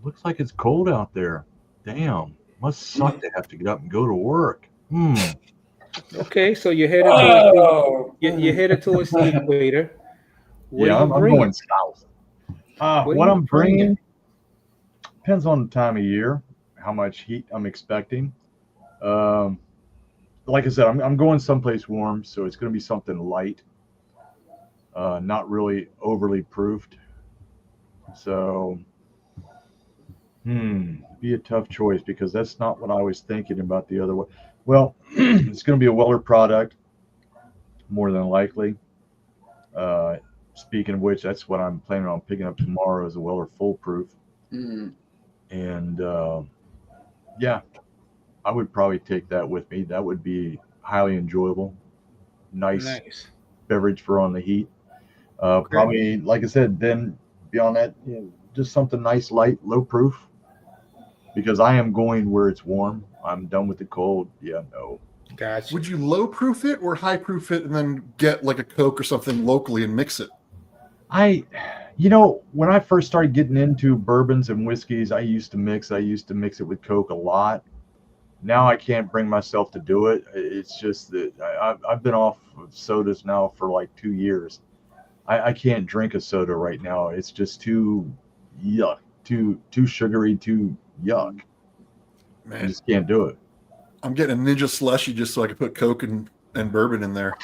looks like it's cold out there. Damn, must suck to have to get up and go to work. Okay, so you're headed you're headed towards the equator. What Yeah, are I'm you bringing? going south. What What are you I'm bringing depends on the time of year, how much heat I'm expecting. Like I said, I'm going someplace warm, so it's going to be something light, not really overly proofed. So, be a tough choice because that's not what I was thinking about the other one. Well, it's going to be a Weller product, more than likely. Speaking of which, that's what I'm planning on picking up tomorrow is a Weller Foolproof. And yeah, I would probably take that with me. That would be highly enjoyable. Nice beverage for on the heat. Probably, like I said, then beyond that, just something nice, light, low proof. Because I am going where it's warm. I'm done with the cold. Yeah, no. Gotcha. Would you low proof it or high proof it and then get like a Coke or something locally and mix it? When I first started getting into bourbons and whiskeys, I used to mix it with Coke a lot. Now I can't bring myself to do it. It's just that I've been off of sodas now for like 2 years. I can't drink a soda right now. It's just too yuck, too sugary, too yuck. Man, I just can't do it. I'm getting a Ninja Slushy just so I can put Coke and bourbon in there.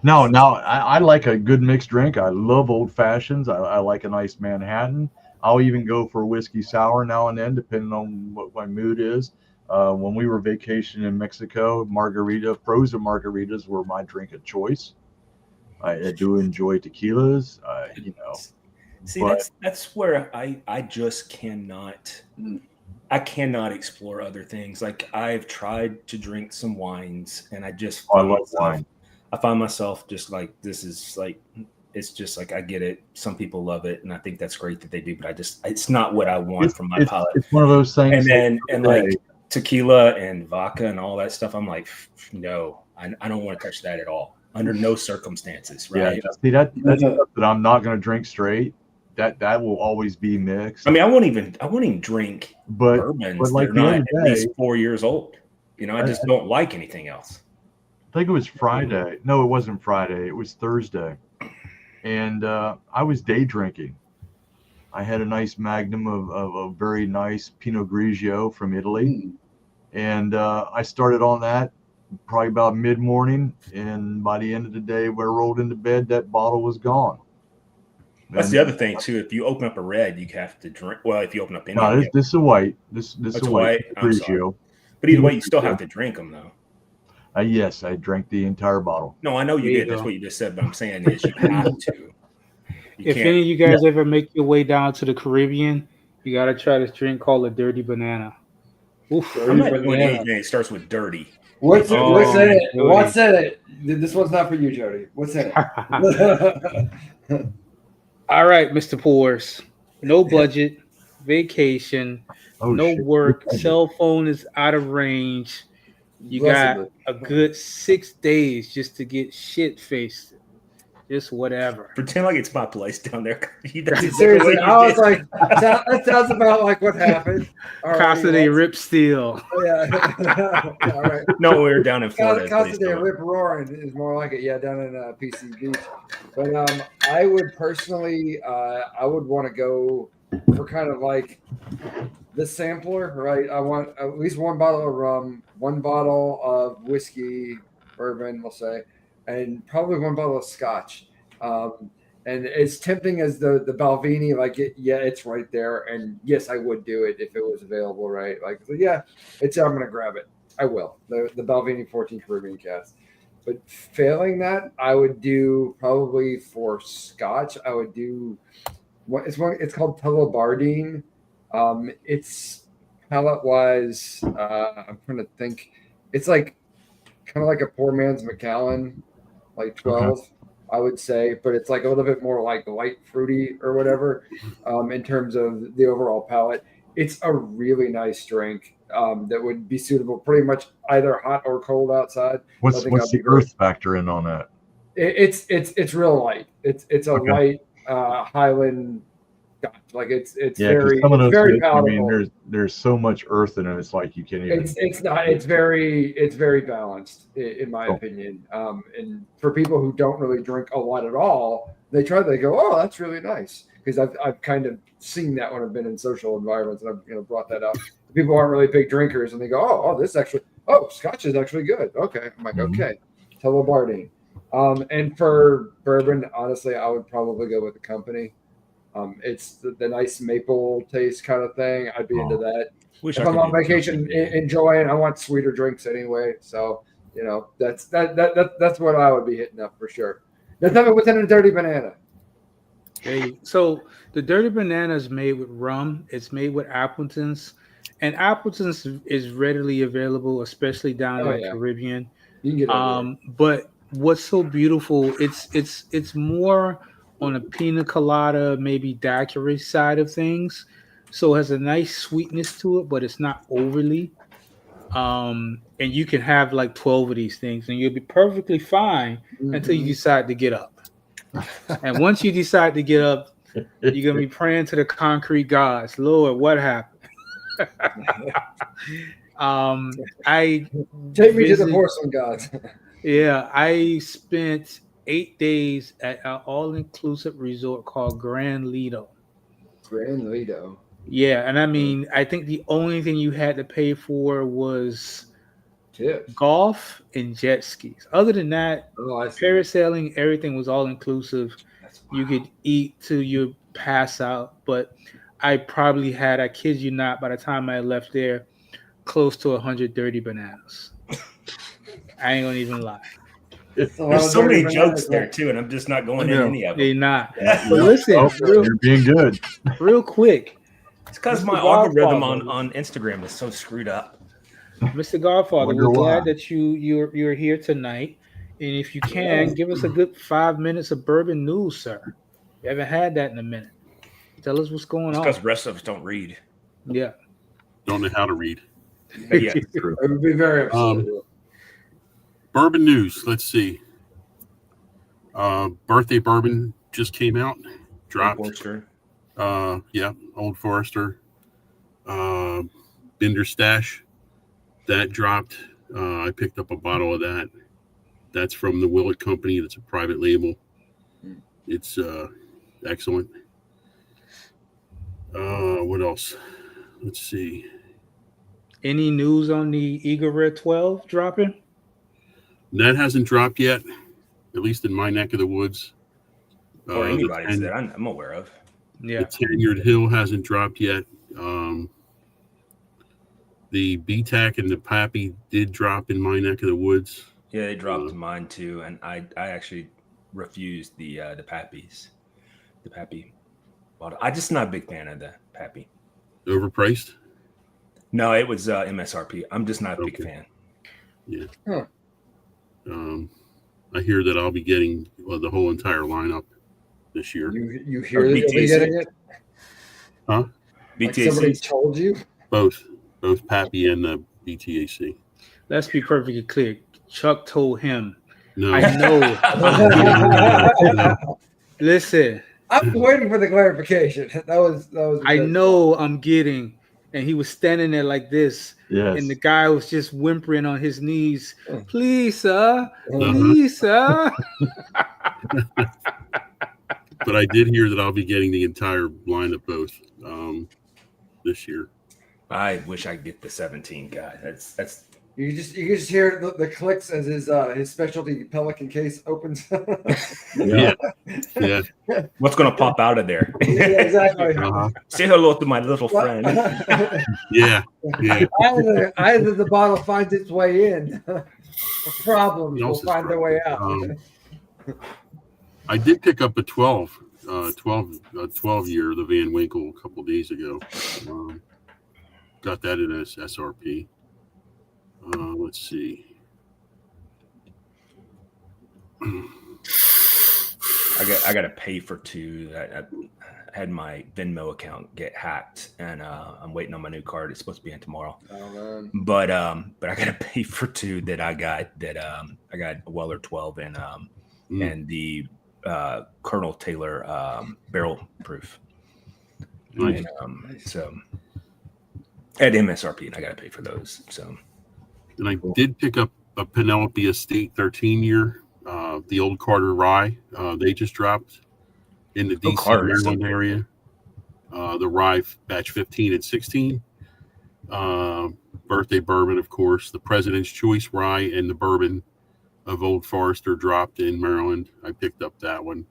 No, I like a good mixed drink. I love old fashions. I like a nice Manhattan. I'll even go for a whiskey sour now and then, depending on what my mood is. When we were vacationing in Mexico, frozen margaritas were my drink of choice. I do enjoy tequilas, See, but that's where I just cannot. I cannot explore other things. Like I've tried to drink some wines, and I just I love wine. I find myself just like, this is like, it's just like, I get it. Some people love it, and I think that's great that they do. But it's not what I want from my palate. It's one of those things. And like tequila and vodka and all that stuff, I'm like, no, I don't want to touch that at all, under no circumstances. Right? Yeah. See, that's stuff that I'm not going to drink straight. That will always be mixed. I mean, I won't even drink bourbons. But like they're not at least 4 years old. I just don't like anything else. I think it was Friday. No, it wasn't Friday. It was Thursday. And I was day drinking. I had a nice magnum of a very nice Pinot Grigio from Italy. And I started on that probably about mid-morning. And by the end of the day, when I rolled into bed, that bottle was gone. That's the other thing too. If you open up a red, you have to drink. Well, if you open up any, this is a white. This is a white Grigio. But either way, you still have to drink them, though. Yes, I drank the entire bottle. No, I know you did. That's what you just said. But I'm saying is you have to. If any of you guys ever make your way down to the Caribbean, you got to try this drink called a Dirty Banana. Oof, I'm not doing anything. It starts with dirty. What's in it? What's in it? This one's not for you, Jody. What's in it? All right, Mr. Pours. No budget, vacation, no work, cell phone is out of range. You got a good 6 days just to get shit-faced. Just whatever. Pretend like it's my place down there. Seriously, I was like, that sounds about like what happened. Casa de Rip Steel. Yeah. All right. No, we're down in Florida. Casa de Rip Roaring is more like it. Yeah, down in PC Beach. But I would personally, I would want to go for kind of like the sampler, right? I want at least one bottle of rum, one bottle of whiskey, bourbon, we'll say, and probably one bottle of scotch. And as tempting as the Balvenie, it's right there. And yes, I would do it if it was available, right? Like, yeah, I'm going to grab it. I will. The Balvenie 14 Caribbean Cask. But failing that, I would do probably for scotch. I would do it's called Tullibardine. It's palate wise. I'm trying to think. It's like kind of like a poor man's Macallan, like 12, I would say, but it's like a little bit more like light fruity or whatever. In terms of the overall palate, it's a really nice drink. That would be suitable pretty much either hot or cold outside. What's the earth factor in on that? It's real light. It's a light Highland Scotch. Like it's very palatable. I mean, there's so much earth in it. It's like you can't even. It's very balanced in my opinion. And for people who don't really drink a lot at all, they go, oh, that's really nice, because I've kind of seen that when I've been in social environments, and I've brought that up. People aren't really big drinkers, and they go, Scotch is actually good. Okay, I'm like, okay, Tullibardine. And for bourbon, honestly, I would probably go with the company. It's the nice maple taste kind of thing. I'd be into that. If I'm on vacation enjoying, I want sweeter drinks anyway. So, that's what I would be hitting up for sure. There's nothing within a Dirty Banana. Okay, so the Dirty Banana is made with rum. It's made with Appleton's, and Appleton's is readily available, especially down in the Caribbean. You can get it. But what's so beautiful? It's more on a pina colada, maybe daiquiri side of things. So it has a nice sweetness to it, but it's not overly. And you can have like 12 of these things, and you'll be perfectly fine until you decide to get up. And once you decide to get up, you're gonna be praying to the concrete gods. Lord, what happened? I take me to the porcelain gods. Yeah, I spent 8 days at an all-inclusive resort called Grand Lido. Grand Lido. Yeah, and I mean, I think the only thing you had to pay for was tips, golf, and jet skis. Other than that, parasailing, everything was all inclusive. You could eat till you pass out. But I probably had, I kid you not, by the time I left there, close to 130 bananas. I ain't gonna even lie. There's so many jokes there too, and I'm just not going in any of They them. not. Yeah. But listen, You're being good. real quick, It's because Mr. my Godfather. algorithm on Instagram is so screwed up. Mr. Godfather, Wonder we're why. glad that you're here tonight. And if you can, give us a good 5 minutes of bourbon news, sir. We haven't had that in a minute. Tell us what's going It's on. because the rest of us don't read. Yeah. Don't know how to read. But yeah, True. I would be very upset. Bourbon news. Let's see. Birthday bourbon just came out. Dropped. Forster. Yeah, Old Forester. Binder Stash. That dropped. I picked up a bottle of that. That's from the Willett Company. That's a private label. It's excellent. What else? Let's see. Any news on the Eagle Red 12 dropping? That hasn't dropped yet, at least in my neck of the woods. Or The anybody's 10 that I'm aware of. Yeah. The Tenured Hill hasn't dropped yet. The BTAC and the Pappy did drop in my neck of the woods. Yeah, they dropped mine too, and I actually refused the Pappies. The Pappy bottle. I'm just not a big fan of the Pappy. Overpriced? No, it was MSRP. I'm just not a big Okay. fan. Yeah. Huh. I hear that I'll be getting the whole entire lineup this year. You hear that you'll be BTAC? getting it? Huh? Like somebody BTAC. told you? Both Pappy and the BTAC. Let's be perfectly clear. Chuck told him. No, I know. Listen, I'm waiting for the clarification. That was. I know I'm getting. And he was standing there like this. Yes. And the guy was just whimpering on his knees. Please, sir. Uh-huh. Please, sir. but I did hear that I'll be getting the entire lineup both this year. I wish I could get the 17 guy. That's You just hear the clicks as his specialty Pelican case opens. Yeah. Yeah. what's gonna pop out of there. Yeah, exactly. Uh-huh. Say hello to my little friend. Yeah. Yeah. Either the bottle finds its way in, or problems He will also find their way out. I did pick up a 12 year, the Van Winkle, a couple days ago. Got that in SRP. Let's see. I got to pay for two. I had my Venmo account get hacked, and I'm waiting on my new card. It's supposed to be in tomorrow. Oh, man. But I got to pay for two that I got. I got a Weller 12 and the Colonel Taylor barrel proof. Nice. And, so at MSRP, and I got to pay for those. So. And I did pick up a Penelope Estate 13 year, the old Carter Rye. They just dropped in the DC Maryland area. The Rye batch 15 and 16. Birthday bourbon, of course. The President's Choice Rye and the bourbon of Old Forester dropped in Maryland. I picked up that one.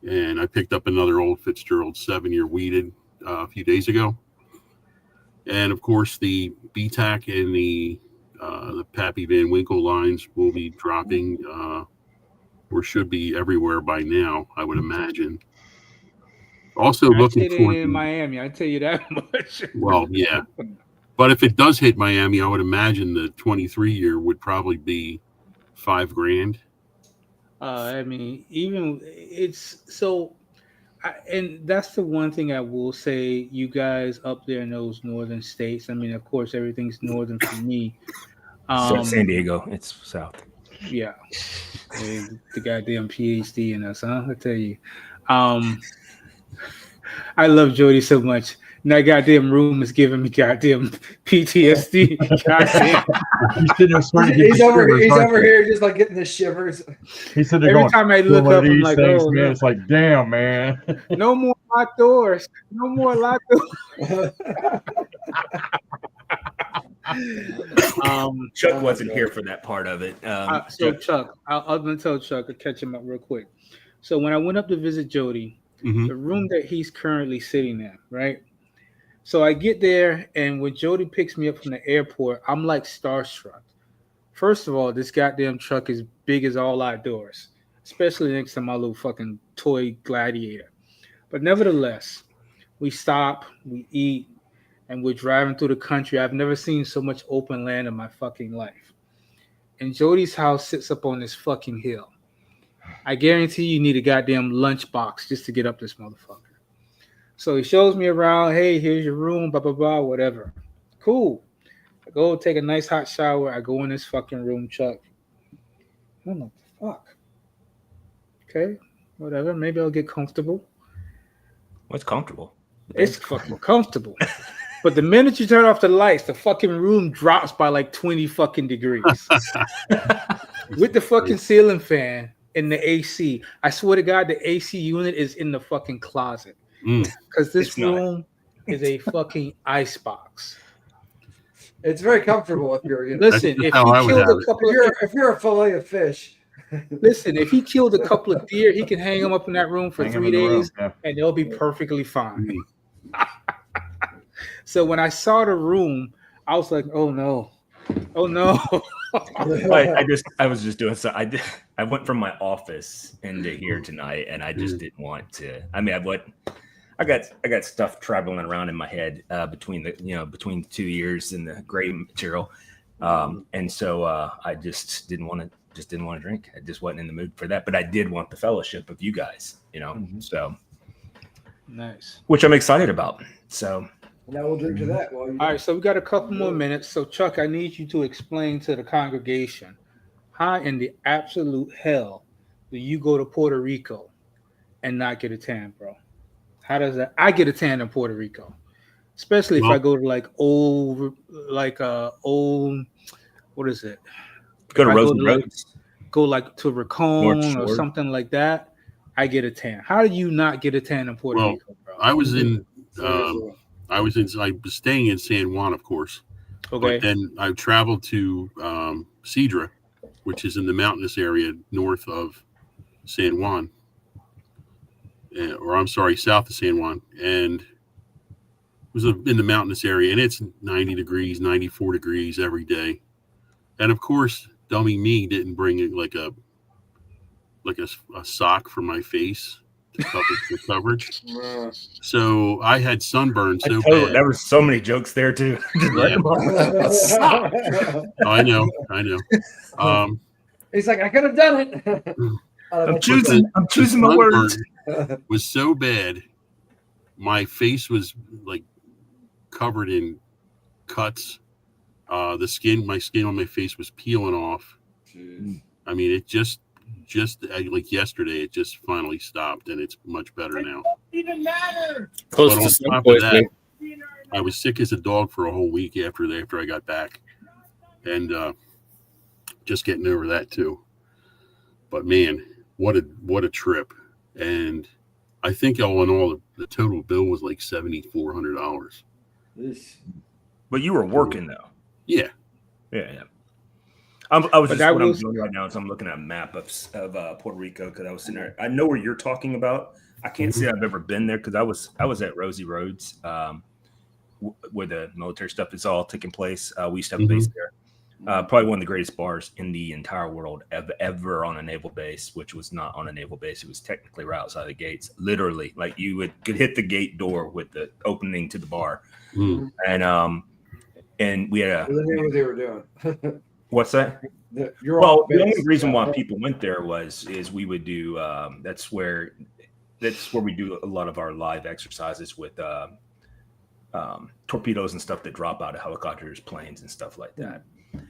And I picked up another Old Fitzgerald 7-year wheated a few days ago. And of course, the BTAC and the Pappy Van Winkle lines will be dropping, or should be everywhere by now, I would imagine. Also looking for in Miami. I tell you that much. Well, yeah, but if it does hit Miami, I would imagine the 23 year would probably be $5,000. I mean, even it's so. And that's the one thing I will say, you guys up there in those northern states. I mean, of course, everything's northern for me. San Diego, it's south. Yeah. The goddamn PhD in us, huh? I tell you. I love Jody so much. And that goddamn room is giving me goddamn PTSD. Goddamn. He's over here just like getting the shivers. He said every time I look up, I'm like, oh, man, it's like, damn, man. No more locked doors. No more locked doors. Chuck wasn't here for that part of it. So Chuck, I'm gonna tell Chuck. I'll catch him up real quick. So when I went up to visit Jody, Mhm. the room that he's currently sitting in, right? So I get there, and when Jody picks me up from the airport, I'm like starstruck. First of all, this goddamn truck is big as all outdoors, especially next to my little fucking toy Gladiator. But nevertheless, we stop, we eat, and we're driving through the country. I've never seen so much open land in my fucking life. And Jody's house sits up on this fucking hill. I guarantee you need a goddamn lunchbox just to get up this motherfucker. So he shows me around. Hey, here's your room, blah, blah, blah, whatever. Cool. I go take a nice hot shower. I go in this fucking room, Chuck. I'm like, fuck. Okay, whatever. Maybe I'll get comfortable. What's comfortable? It's fucking comfortable. But the minute you turn off the lights, the fucking room drops by like 20 fucking degrees. With the fucking ceiling fan and the AC. I swear to God, the AC unit is in the fucking closet. Because this It's not. room is a fucking ice box. It's very comfortable if you're, you know, Listen, That's if how I he would killed have a it. couple if you're a fillet of fish. listen, if he killed a couple of deer, he can hang them up in that room for Hang 'em 3 in the room, days, yeah. and they'll be perfectly fine. Mm. So when I saw the room, I was like, "Oh no, oh no!" I was just doing so. I went from my office into here tonight, and I just didn't want to. I mean, I got stuff traveling around in my head between between 2 years and the gray material, and so I just didn't want to drink. I just wasn't in the mood for that. But I did want the fellowship of you guys, so Nice. which I'm excited about. So Now we'll drink to that while you. All right, so we got a couple more minutes. So Chuck, I need you to explain to the congregation how in the absolute hell do you go to Puerto Rico and not get a tan, bro? How does that? I get a tan in Puerto Rico, especially if I go to like old, what is it? go to If I Rosie like, Roads. go like to North Racon or Shore. something like that, I get a tan. How do you not get a tan in Puerto Well, Rico, bro? I was in. Seriously. I was staying in San Juan, of course. Okay. But then I traveled to Cedra, which is in the mountainous area north of San Juan, or I'm sorry, south of San Juan, and it was in the mountainous area, and it's 90 degrees, 94 degrees every day. And of course, dummy me didn't bring it like a sock for my face to cover the coverage. So I had sunburn so bad. There were so many jokes there too. Yeah. I know. He's like, I could have done it. I'm choosing my words. Sunburn was so bad, my face was like covered in cuts. My skin on my face was peeling off. I mean, it just like yesterday, it just finally stopped, and it's much better now. Close But to on some top of that, poisoning. I was sick as a dog for a whole week after I got back, and just getting over that too. But man, what a trip! And I think all in all, the total bill was like $7,400. But you were working though. Yeah. Yeah. I was But just that what I'm was- doing right now is I'm looking at a map of Puerto Rico because I was sitting there. I know where you're talking about. I can't say I've ever been there because I was at Rosie Roads, where the military stuff is all taking place. We used to have a base there. Probably one of the greatest bars in the entire world ever on a naval base, which was not on a naval base. It was technically right outside the gates. Literally, like you could hit the gate door with the opening to the bar, and we had They knew what they were doing. what's that? You're Well, all the only based. reason why people went there is we would do that's where we do a lot of our live exercises with torpedoes and stuff that drop out of helicopters, planes, and stuff like that.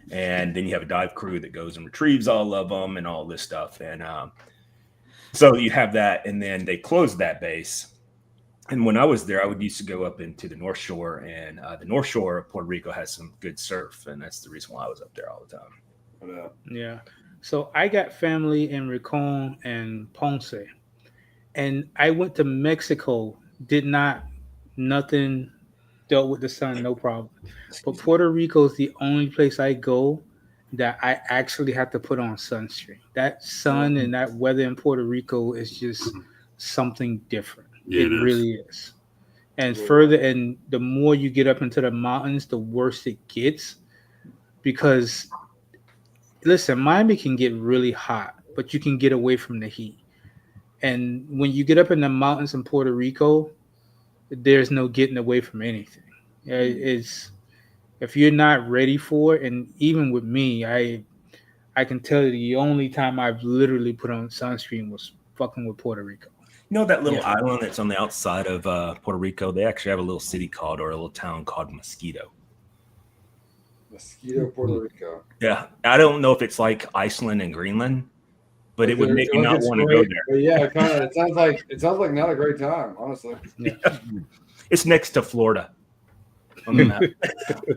And then you have a dive crew that goes and retrieves all of them and all this stuff. And so you have that, and then they closed that base. And when I was there, I would used to go up into the North Shore, and the North Shore of Puerto Rico has some good surf, and that's the reason why I was up there all the time. Yeah. So I got family in Racon and Ponce, and I went to Mexico. Nothing dealt with the sun, no problem. But Puerto Rico is the only place I go that I actually have to put on sunscreen. That sun and that weather in Puerto Rico is just something different. Yeah, it it is. really is. And further, and the more you get up into the mountains, the worse it gets. Because, listen, Miami can get really hot, but you can get away from the heat. And when you get up in the mountains in Puerto Rico, there's no getting away from anything. It's if you're not ready for it, and even with me, I can tell you the only time I've literally put on sunscreen was fucking with Puerto Rico. You know that little island that's on the outside of Puerto Rico? They actually have a little city called, or a little town called Mosquito. Mosquito, Puerto Rico. Yeah, I don't know if it's like Iceland and Greenland, but it would make me not want to go there. But yeah, kind of. It sounds like not a great time, honestly. Yeah. It's next to Florida on the map.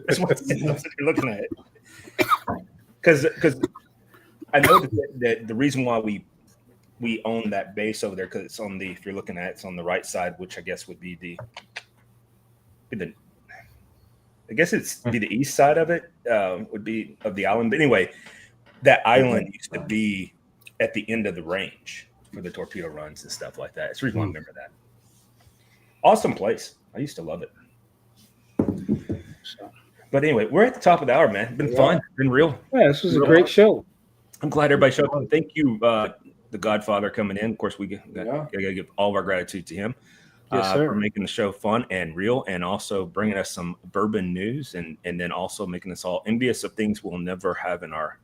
That's what you're looking at. Because I know that the reason why we own that base over there, because it's on the, if you're looking at it, it's on the right side, which I guess would be the I guess it's be the east side of it, would be of the island. But anyway, that island used to be at the end of the range for the torpedo runs and stuff like that. It's the reason why I remember that. Awesome place. I used to love it. But anyway, we're at the top of the hour, man. It's been fun. It's been real. Yeah, this was a great show. I'm glad everybody showed up. Thank you, the Godfather, coming in. Of course, we gotta give all of our gratitude to him. Yes, sir. For making the show fun and real, and also bringing us some bourbon news, and then also making us all envious of things we'll never have in our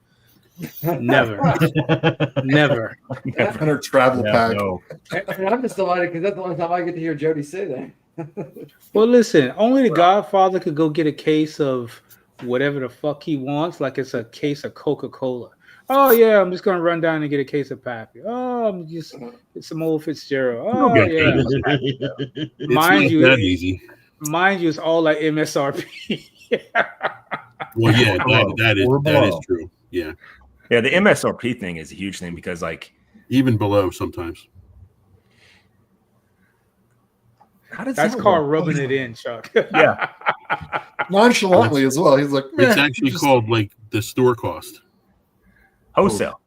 Never. Never. And our travel pack. No. And I'm just delighted because that's the only time I get to hear Jody say that. Well, listen, only the Godfather could go get a case of whatever the fuck he wants, like it's a case of Coca-Cola. Oh, yeah, I'm just going to run down and get a case of Pappy. Oh, I'm just get some old Fitzgerald. Oh, yeah. Mind you, that easy. Mind you, it's all like MSRP. Well, yeah, that is true. Yeah. Yeah, the MSRP thing is a huge thing because, like, even below sometimes. How does That's that called work? rubbing it in, Chuck. Yeah. Nonchalantly as well. He's like, man, It's actually called like the store cost. Wholesale.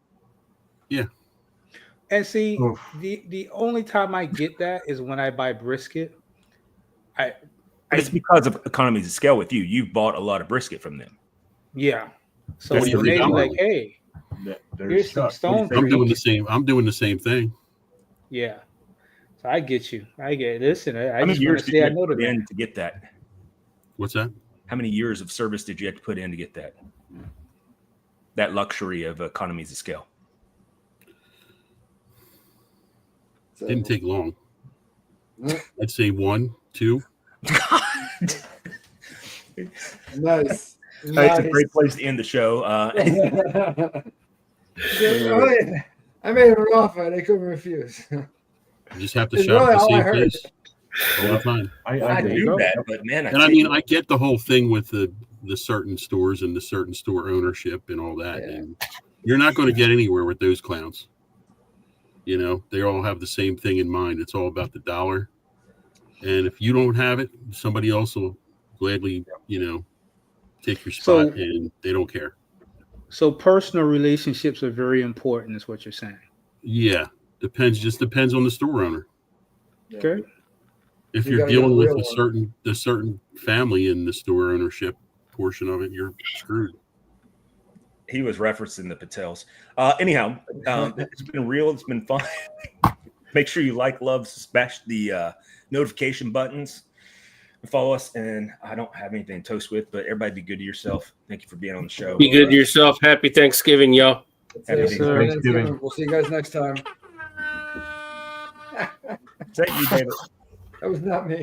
And see, Oof. the only time I get that is when I buy brisket. But it's because of economies of scale with you. You've bought a lot of brisket from them. Yeah. So That's when they be $3. like, hey, here's some stone I'm fruit. doing the same thing. Yeah. So I get you. I get it. Listen, I How many just want years to did say you I have know to the put man. in to get that? What's that? How many years of service did you have to put in to get that? That luxury of economies of scale. Didn't take long. I'd say 1, 2. Nice. It's a great place to end the show. I made an offer. They couldn't refuse. You just have to It's shop really at the all I same heard. place all the time. I get it. do that, but man, And I mean, I get the whole thing with the certain stores and the certain store ownership and all that. Yeah. And you're not going to get anywhere with those clowns. You know, they all have the same thing in mind. It's all about the dollar. And if you don't have it, somebody else will gladly, take your spot, and they don't care. So personal relationships are very important, is what you're saying. Yeah, just depends on the store owner. Okay. If You you're gotta get dealing a with real a certain family in the store ownership portion of it, you're screwed. He was referencing the Patels. Anyhow, it's been real. It's been fun. Make sure you like, love, smash the notification buttons, and follow us. And I don't have anything to toast with, but everybody be good to yourself. Thank you for being on the show. Be good to yourself. Happy Thanksgiving, y'all. Happy Yes, sir. Thanksgiving. We'll see you guys next time. Thank you, David. That was not me.